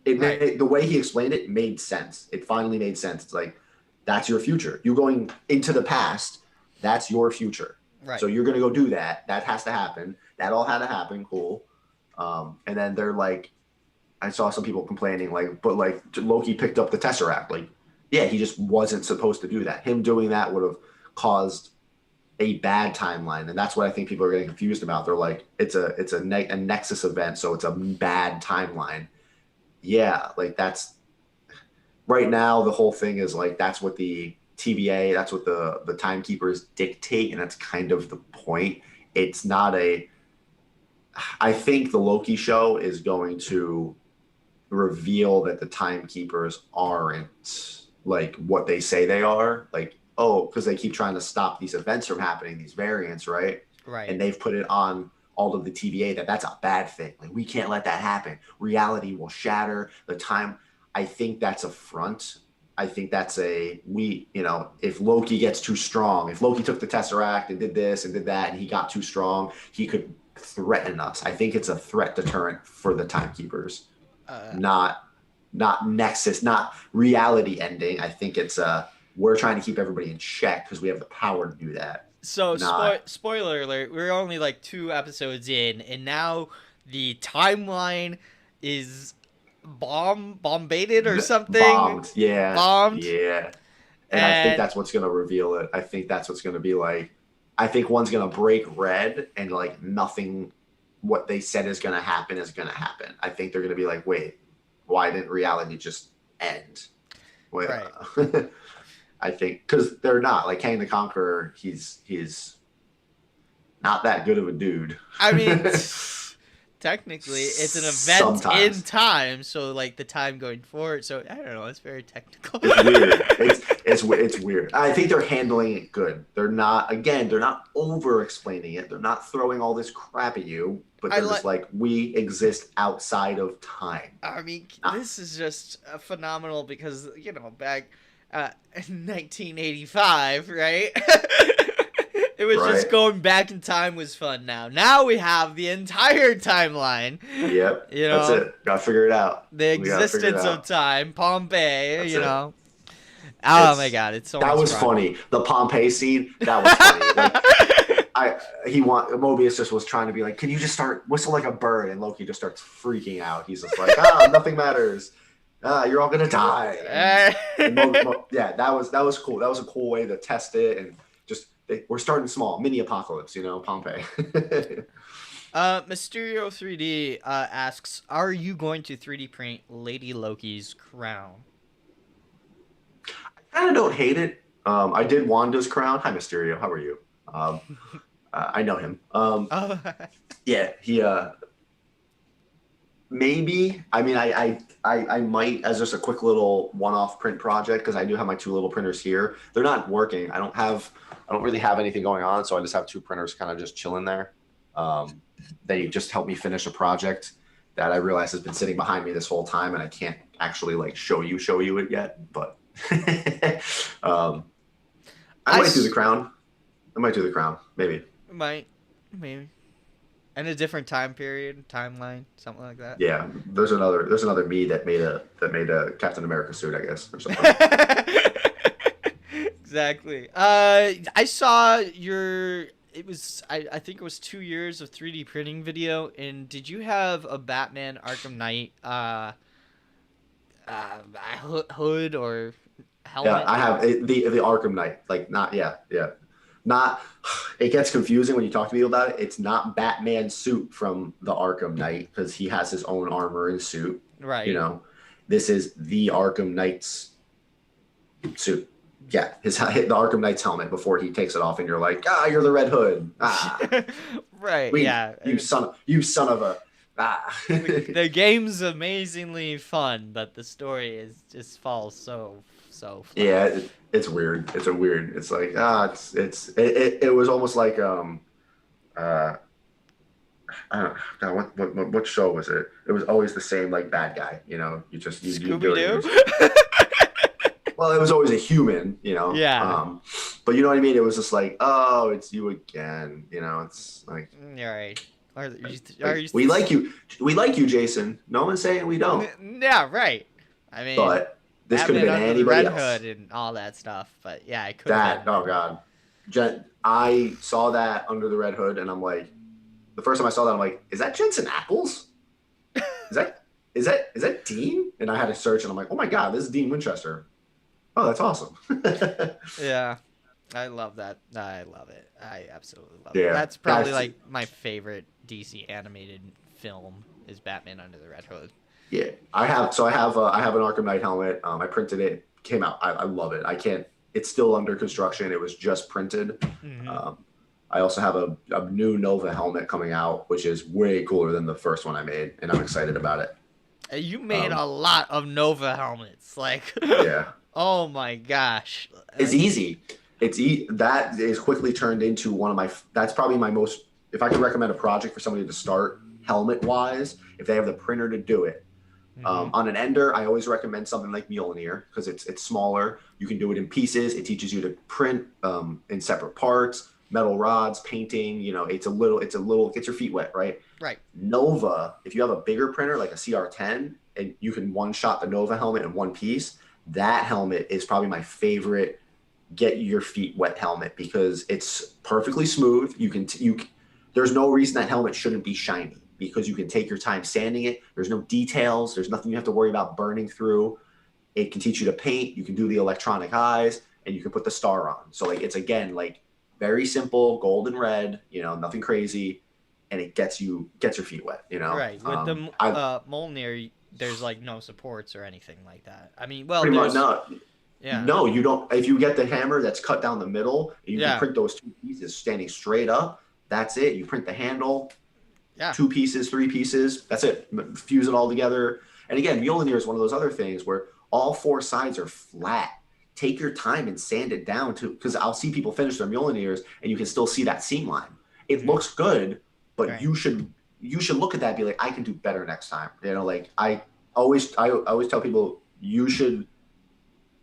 The way he explained it made sense. It finally made sense. It's like that's your future. You going into the past, that's your future. Right. So you're gonna go do that. That has to happen. That all had to happen. Cool. And then they're like, I saw some people complaining, like, but like Loki picked up the Tesseract. Like, yeah, he just wasn't supposed to do that. Him doing that would have caused a bad timeline, and that's what I think people are getting confused about. They're like, it's a Nexus event, so it's a bad timeline. Yeah, like that's right now the whole thing is like that's what the TVA, that's what the timekeepers dictate, and that's kind of the point. It's not a. I think the Loki show is going to reveal that the timekeepers aren't like what they say they are. Like, oh, because they keep trying to stop these events from happening, these variants, right? Right. And they've put it on all of the TVA that's a bad thing. Like, we can't let that happen. Reality will shatter. The time. I think that's a front. I think that's if Loki gets too strong, if Loki took the Tesseract and did this and did that, and he got too strong, he could threaten us. I think it's a threat deterrent for the timekeepers, not Nexus, not reality ending. I think it's we're trying to keep everybody in check because we have the power to do that. So spoiler alert, we're only like 2 episodes in, and now the timeline is bombarded or something. Bombed, yeah, Bombed. yeah. And I think that's what's gonna reveal it. I think that's what's gonna be like. I think one's gonna break red, and like nothing, what they said is gonna happen is gonna happen. I think they're gonna be like, wait, why didn't reality just end? Right. I think because they're not like Kang the Conqueror. He's not that good of a dude. I mean, technically, it's an event in Sometimes time, so like the time going forward. So I don't know. It's very technical. it's weird. It's weird. I think they're handling it good. They're not over explaining it. They're not throwing all this crap at you, but they're just like, we exist outside of time. I mean, this is just phenomenal because, you know, back in 1985, right? It was just Right. going back in time was fun now. Now we have the entire timeline. Yep. You know, That's it. Gotta figure it out. the We gotta figure it existence of out. time, Pompeii, That's you it. know. Oh It's my god, it's so that much was fun. funny. The Pompeii scene, that was funny. Mobius just was trying to be like, can you just start whistle like a bird? And Loki just starts freaking out. He's just like, nothing matters. You're all gonna die. Yeah, that was cool. That was a cool way to test it, and just we're starting small, mini apocalypse, Pompeii. Mysterio 3D asks, are you going to 3D print Lady Loki's crown? I kind of don't hate it. I did Wanda's crown. Hi, Mysterio. How are you? I know him. Oh. Yeah, he. Maybe. I mean, I might as just a quick little one-off print project because I do have my two little printers here. They're not working. I don't really have anything going on, so I just have two printers kind of just chilling there. They just help me finish a project that I realize has been sitting behind me this whole time, and I can't actually like show you it yet. But I might do the crown. I might do the crown, maybe. Maybe. In a different time period, timeline, something like that. Yeah, there's another me that made a Captain America suit, I guess, or something. Exactly. I saw your. It was I think it was 2 years of 3D printing video. And did you have a Batman Arkham Knight hood or helmet? Yeah, I have the Arkham Knight. Like not not. It gets confusing when you talk to people about it. It's not Batman's suit from the Arkham Knight because he has his own armor and suit. Right. This is the Arkham Knight's suit. Yeah, the Arkham Knight's helmet before he takes it off, and you're like, you're the Red Hood. Right. Yeah. You son of a. The game's amazingly fun, but the story just falls so flat. Yeah, it's weird. It's like it was almost like I don't know, God, what show was it? It was always the same like bad guy. You Scooby-Doo? Well, it was always a human. Yeah. But you know what I mean? It was just like, oh, it's you again. It's like. You're right. We like you, Jason. No one's saying we don't. Yeah, right. I mean, but this could have been anybody else. Red Hood and all that stuff, but yeah, it could have been. Oh god, I saw that under the Red Hood, and I'm like, the first time I saw that, I'm like, is that Jensen Ackles? Is that Dean? And I had to search, and I'm like, oh my god, this is Dean Winchester. Oh, that's awesome. Yeah, I love that. I love it. I absolutely love Yeah, it. That's probably like my favorite DC animated film is Batman Under the Red Hood. Yeah, I have an Arkham Knight helmet. I printed it. Came out. I love it. I can't. It's still under construction. It was just printed. Mm-hmm. I also have a new Nova helmet coming out, which is way cooler than the first one I made, and I'm excited about it. You made a lot of Nova helmets, like. Yeah. Oh my gosh. It's easy. That is quickly turned into one of my. That's probably my most. If I could recommend a project for somebody to start helmet wise, if they have the printer to do it. Mm-hmm. On an Ender, I always recommend something like Mjolnir because it's smaller. You can do it in pieces. It teaches you to print in separate parts, metal rods, painting. It's a little gets your feet wet, right? Right. Nova, if you have a bigger printer like a CR10, and you can one shot the Nova helmet in one piece, that helmet is probably my favorite. Get your feet wet helmet because it's perfectly smooth. There's no reason that helmet shouldn't be shiny. Because you can take your time sanding it. There's no details. There's nothing you have to worry about burning through. It can teach you to paint. You can do the electronic eyes, and you can put the star on. So it's again very simple, gold and red. Nothing crazy, and it gets your feet wet. Right. With the Mjolnir, there's like no supports or anything like that. I mean, well, pretty much not. Yeah. No, you don't. If you get the hammer that's cut down the middle, you can Yeah. print those two pieces standing straight up. That's it. You print the handle, Yeah. two pieces, three pieces. That's it. Fuse it all together. And again, Mjolnir is one of those other things where all four sides are flat. Take your time and sand it down to, because I'll see people finish their Mjolnirs and you can still see that seam line. It Mhm. looks good, but Right. you should look at that and be like, I can do better next time. Like I always tell people you should,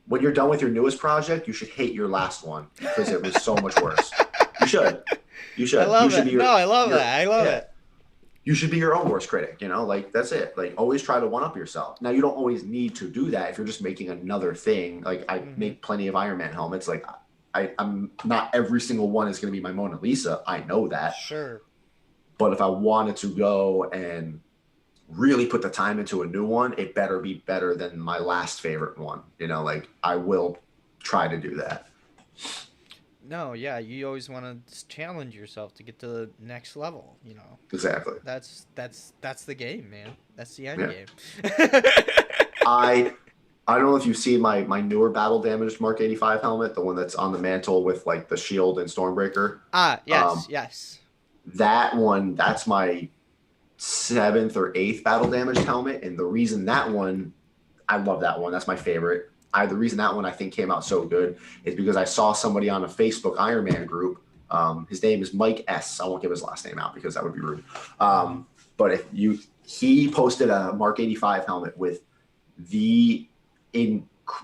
when you're done with your newest project, you should hate your last one because it was so much worse. You should. You I should. You love should it. be No, I love your that. I love yeah. it. You should be your own worst critic, like that's it. Like always try to one up yourself. Now you don't always need to do that if you're just making another thing. Like I Hmm. make plenty of Iron Man helmets. Like I'm not every single one is gonna be my Mona Lisa. I know that. Sure. But if I wanted to go and really put the time into a new one, it better be better than my last favorite one. Like I will try to do that. No, yeah, you always want to challenge yourself to get to the next level, you know. Exactly. That's the game, man. That's the end Yeah. game. I I don't know if you've seen my newer battle damaged Mark 85 helmet, the one that's on the mantle with like the shield and Stormbreaker. Ah, yes, Um, yes. that one, that's my seventh or eighth battle damaged helmet, and the reason that one, I love that one. That's my favorite. The reason that one I think came out so good is because I saw somebody on a Facebook Iron Man group. His name is Mike S. I won't give his last name out because that would be rude. But he posted a Mark 85 helmet with the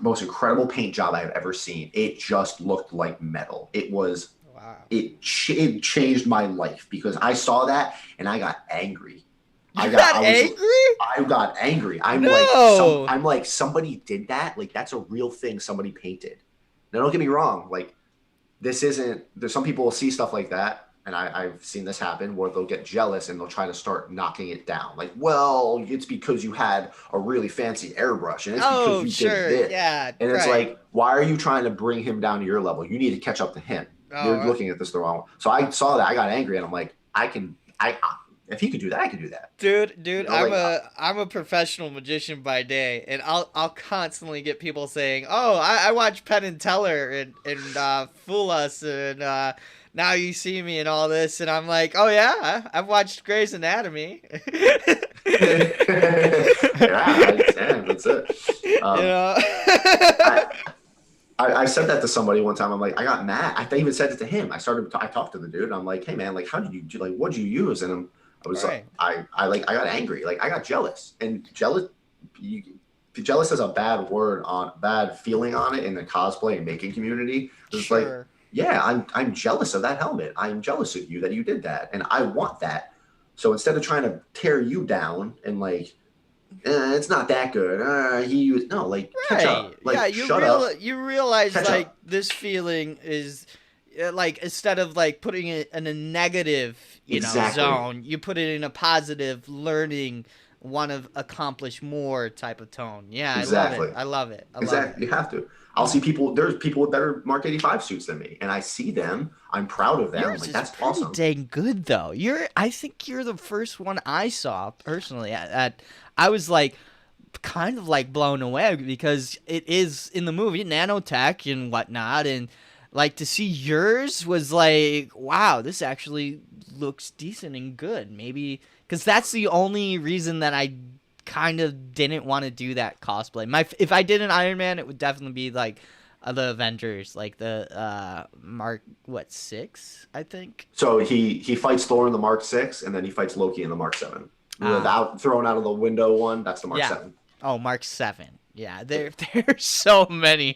most incredible paint job I've ever seen. It just looked like metal. Wow. It changed my life because I saw that and I got angry. You got angry? I got angry. No. I'm like somebody did that. Like that's a real thing somebody painted. Now don't get me wrong. Like this isn't. There's some people will see stuff like that, and I've seen this happen where they'll get jealous and they'll try to start knocking it down. Like, well, it's because you had a really fancy airbrush, and it's because Oh, you sure. did this. Yeah, And it's right. like, why are you trying to bring him down to your level? You need to catch up to him. Oh, You're looking at this the wrong way. So I saw that. I got angry, and I'm like, if he could do that, I could do that. dude, Like, I'm a professional magician by day, and I'll constantly get people saying, "Oh, I watch Penn and Teller and Fool Us, and Now You See Me and all this," and I'm like, "Oh yeah, I've watched Grey's Anatomy." yeah, I understand. That's it. You know. I, I said that to somebody one time. I'm like, I got mad. I even said it to him. I talked to the dude. And I'm like, hey man, like, how did you do? Like, what'd you use? And I was Right. like, I got angry. Like, I got jealous. And jealous has a bad feeling on it in the cosplay and making community. It's like, Sure. yeah, I'm jealous of that helmet. I'm jealous of you that you did that, and I want that. So instead of trying to tear you down and like, it's not that good. He used no, like catch up. Right. Like Yeah, shut up. you realize Catch like up. this feeling is like instead of like putting it in a negative, Exactly. zone, you put it in a positive learning, want to accomplish more type of tone. Yeah, Exactly. I love it. I love Exactly. it. You have to. I'll see people. There's people with better Mark 85 suits than me, and I see them. I'm proud of them. Yours Like is that's pretty awesome. dang good though. I think you're the first one I saw personally. I was like kind of like blown away because it is in the movie nanotech and whatnot, and like to see yours was like, wow, this actually looks decent and good. Maybe because that's the only reason that I kind of didn't want to do that cosplay. If I did an Iron Man, it would definitely be like the Avengers, like the Mark 6, I think. So he fights Thor in the Mark 6, and then he fights Loki in the Mark 7. Without thrown out of the window one, that's the Mark Yeah. 7. Oh, Mark 7. Yeah, there's so many.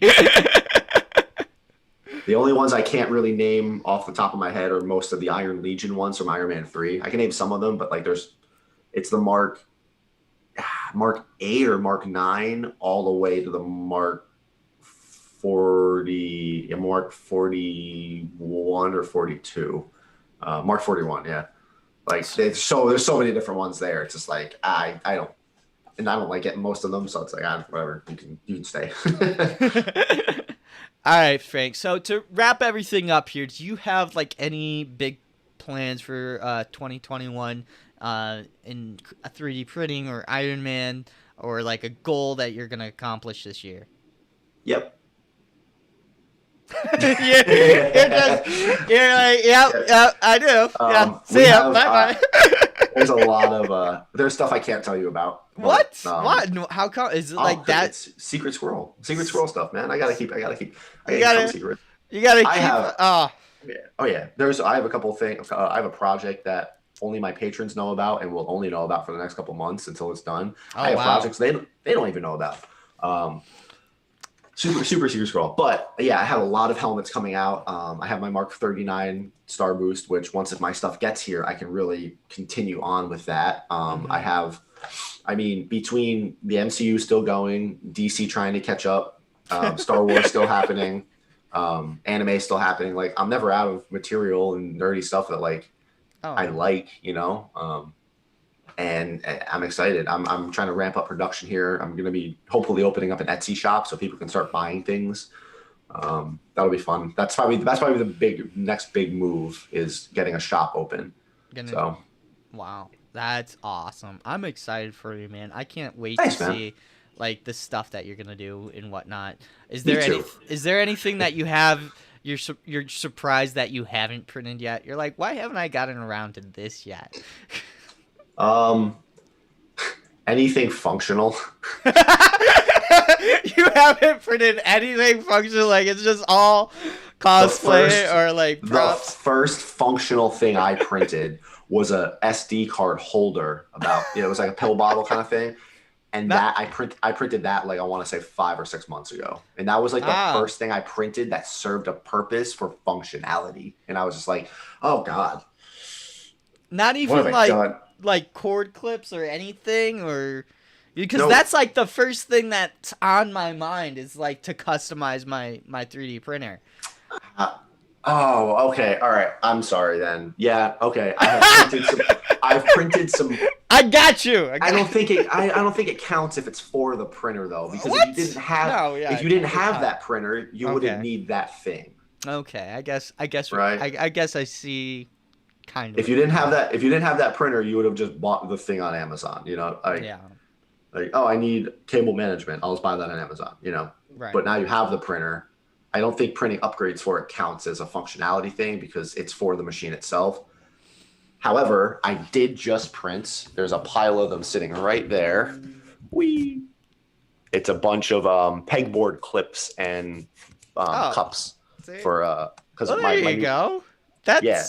The only ones I can't really name off the top of my head are most of the Iron Legion ones from Iron Man 3. I can name some of them, but like it's the Mark 8 or Mark 9 all the way to the Mark 40, Mark 41 or 42. Mark 41, yeah. Like there's so many different ones there. It's just like I don't like getting most of them, so it's like whatever, you can stay. All right, Frank. So to wrap everything up here, do you have like any big plans for 2021 in 3D printing or Iron Man, or like a goal that you're gonna accomplish this year? Yep. you're like, yep, I do. Yeah, see ya, bye bye. There's a lot of there's stuff I can't tell you about. But, What? No, how come? Is it like that? It's secret squirrel stuff, man. I gotta keep You some gotta, secret. you gotta I keep. have Oh, Yeah. Oh yeah. I have a couple of things. I have a project that only my patrons know about and will only know about for the next couple of months until it's done. I have projects they don't even know about. Super secret scroll. But yeah, I have a lot of helmets coming out. I have my Mark 39 Star Boost, which once if my stuff gets here, I can really continue on with that. Between the MCU still going, DC trying to catch up, Star Wars still happening, anime still happening. Like I'm never out of material and nerdy stuff that I like, and I'm excited. I'm trying to ramp up production here. I'm going to be hopefully opening up an Etsy shop so people can start buying things. That'll be fun. That's probably the next big move is getting a shop open. Wow, that's awesome. I'm excited for you, man. I can't wait Thanks, to man. see like the stuff that you're gonna do and whatnot. Is Me there too. is there anything that you have you're surprised that you haven't printed yet? You're like, why haven't I gotten around to this yet? Anything functional. You haven't printed anything functional, like it's just all cosplay or like props. The first functional thing I printed was a SD card holder. It was like a pill bottle kind of thing, and I printed that I want to say 5 or 6 months ago, and that was like the first thing I printed that served a purpose for functionality, and I was just like, oh god, not even like cord clips or anything, or because that's like the first thing that's on my mind is like to customize my 3D printer. Oh, okay, all right. I'm sorry then. Yeah, okay. I've printed some. I got you. I don't think it counts if it's for the printer though, because What? if you didn't have that printer, you wouldn't need that thing. Okay, I guess. Right. I guess I see. Kind of. If you didn't have that printer, you would have just bought the thing on Amazon. Like, oh, I need cable management. I'll just buy that on Amazon. Right. But now you have the printer. I don't think printing upgrades for it counts as a functionality thing because it's for the machine itself. However, I did just print. There's a pile of them sitting right there. Whee! It's a bunch of pegboard clips and cups for because there you go.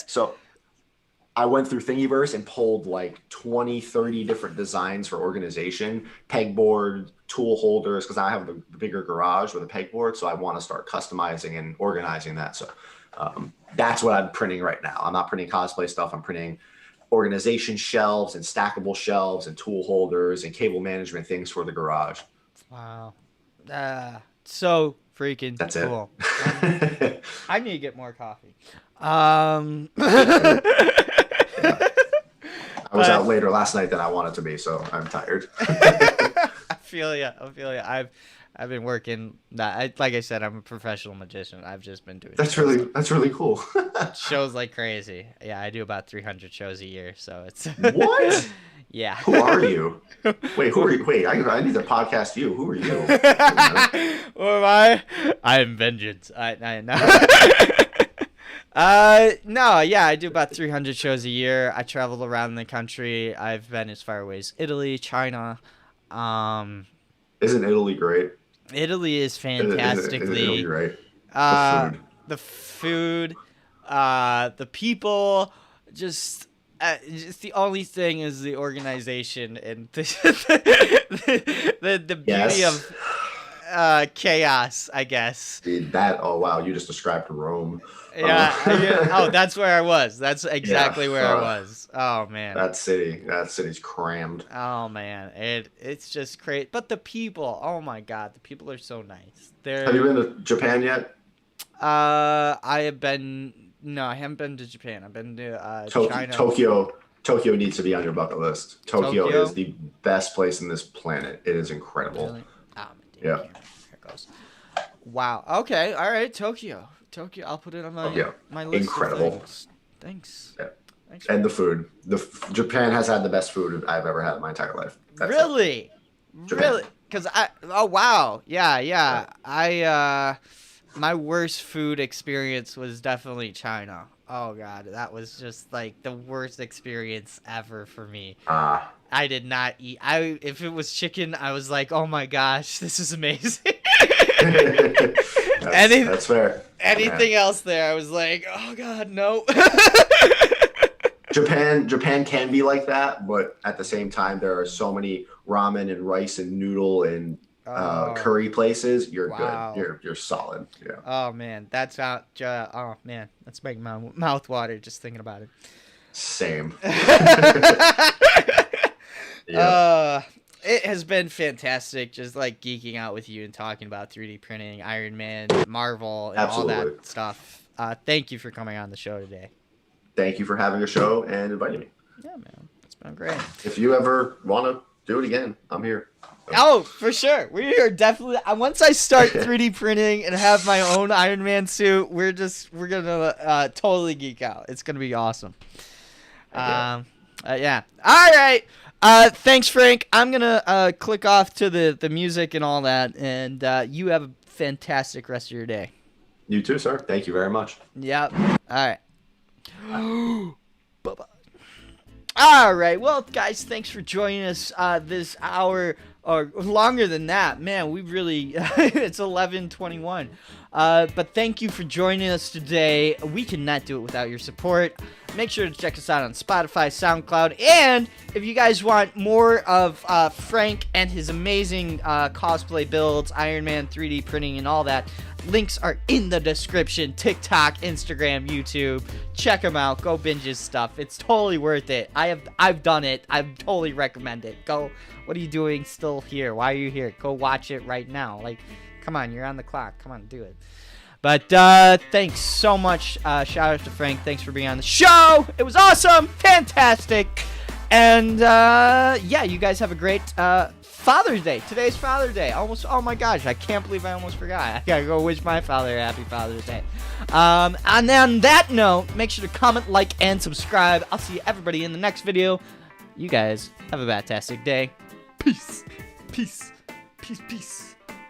So I went through Thingiverse and pulled like 20, 30 different designs for organization, pegboard, tool holders, because I have the bigger garage with a pegboard, so I want to start customizing and organizing that. So that's what I'm printing right now. I'm not printing cosplay stuff. I'm printing organization shelves and stackable shelves and tool holders and cable management things for the garage. Wow. So freaking cool. I need to get more coffee. I was out later last night than I wanted to be, so I'm tired. I feel ya. I've been working. Like I said, I'm a professional magician. I've just been doing. That's really cool. Shows like crazy. Yeah, I do about 300 shows a year, so it's. What? Yeah. Who are you? Wait, who are you? Wait, I need to podcast you. Who are you? Who am I? I am vengeance. I know. No, yeah, I do about 300 shows a year. I travel around the country. I've been as far away as Italy, China. Isn't Italy great? Italy is fantastically. Isn't Italy great? The food, the people, just the only thing is the organization and the beauty of chaos, I guess. Dude, you just described Rome. Yeah. That's where I was. That's exactly where I was. Oh man. That city's crammed. Oh man, it's just great. But the people, oh my god, the people are so nice. Have you been to Japan yet? I haven't been to Japan. I've been to China. Tokyo needs to be on your bucket list. Tokyo is the best place in this planet. It is incredible. Really? Yeah. Here it goes. Wow. Okay. All right. Tokyo. I'll put it on my list. Incredible. Thanks. Yeah. Thanks. And the food. Japan has had the best food I've ever had in my entire life. Really? Really? Because wow. Yeah. my worst food experience was definitely China. Oh god, that was just like the worst experience ever for me. I did not eat. If it was chicken, I was like, oh my gosh, this is amazing. That's fair. Anything else there, I was like, oh god, no. Japan can be like that, but at the same time, there are so many ramen and rice and noodle and curry places. You're good. You're solid. Yeah. Oh man, that's out. Oh man, that's making my mouth water just thinking about it. Same. It has been fantastic just like geeking out with you and talking about 3D printing, Iron Man, Marvel, and Absolutely. all that stuff. Thank you for coming on the show today. Thank you for having a show and inviting me. Yeah, man. It's been great. If you ever want to do it again, I'm here. Oh, for sure. We're definitely. Once I start 3D printing and have my own Iron Man suit, we're gonna totally geek out. It's gonna be awesome. Yeah. All right. Thanks, Frank. I'm gonna click off to the music and all that, and you have a fantastic rest of your day. You too, sir. Thank you very much. Yep. All right. Bye-bye. All right. Well, guys, thanks for joining us this hour or longer than that. Man, we really it's 11:21. But thank you for joining us today. We cannot do it without your support. Make sure to check us out on Spotify, SoundCloud, and if you guys want more of Frank and his amazing cosplay builds, Iron Man 3D printing, and all that, links are in the description. TikTok, Instagram, YouTube. Check him out. Go binge his stuff. It's totally worth it. I've done it. I totally recommend it. Go. What are you doing still here? Why are you here? Go watch it right now. Like, come on, you're on the clock. Come on, do it. But thanks so much. Shout out to Frank. Thanks for being on the show. It was awesome. Fantastic. And yeah, you guys have a great Father's Day. Today's Father's Day. Almost. Oh my gosh, I can't believe I almost forgot. I gotta go wish my father a happy Father's Day. And on that note, make sure to comment, like, and subscribe. I'll see everybody in the next video. You guys have a fantastic day. Peace. Peace. Peace. Peace.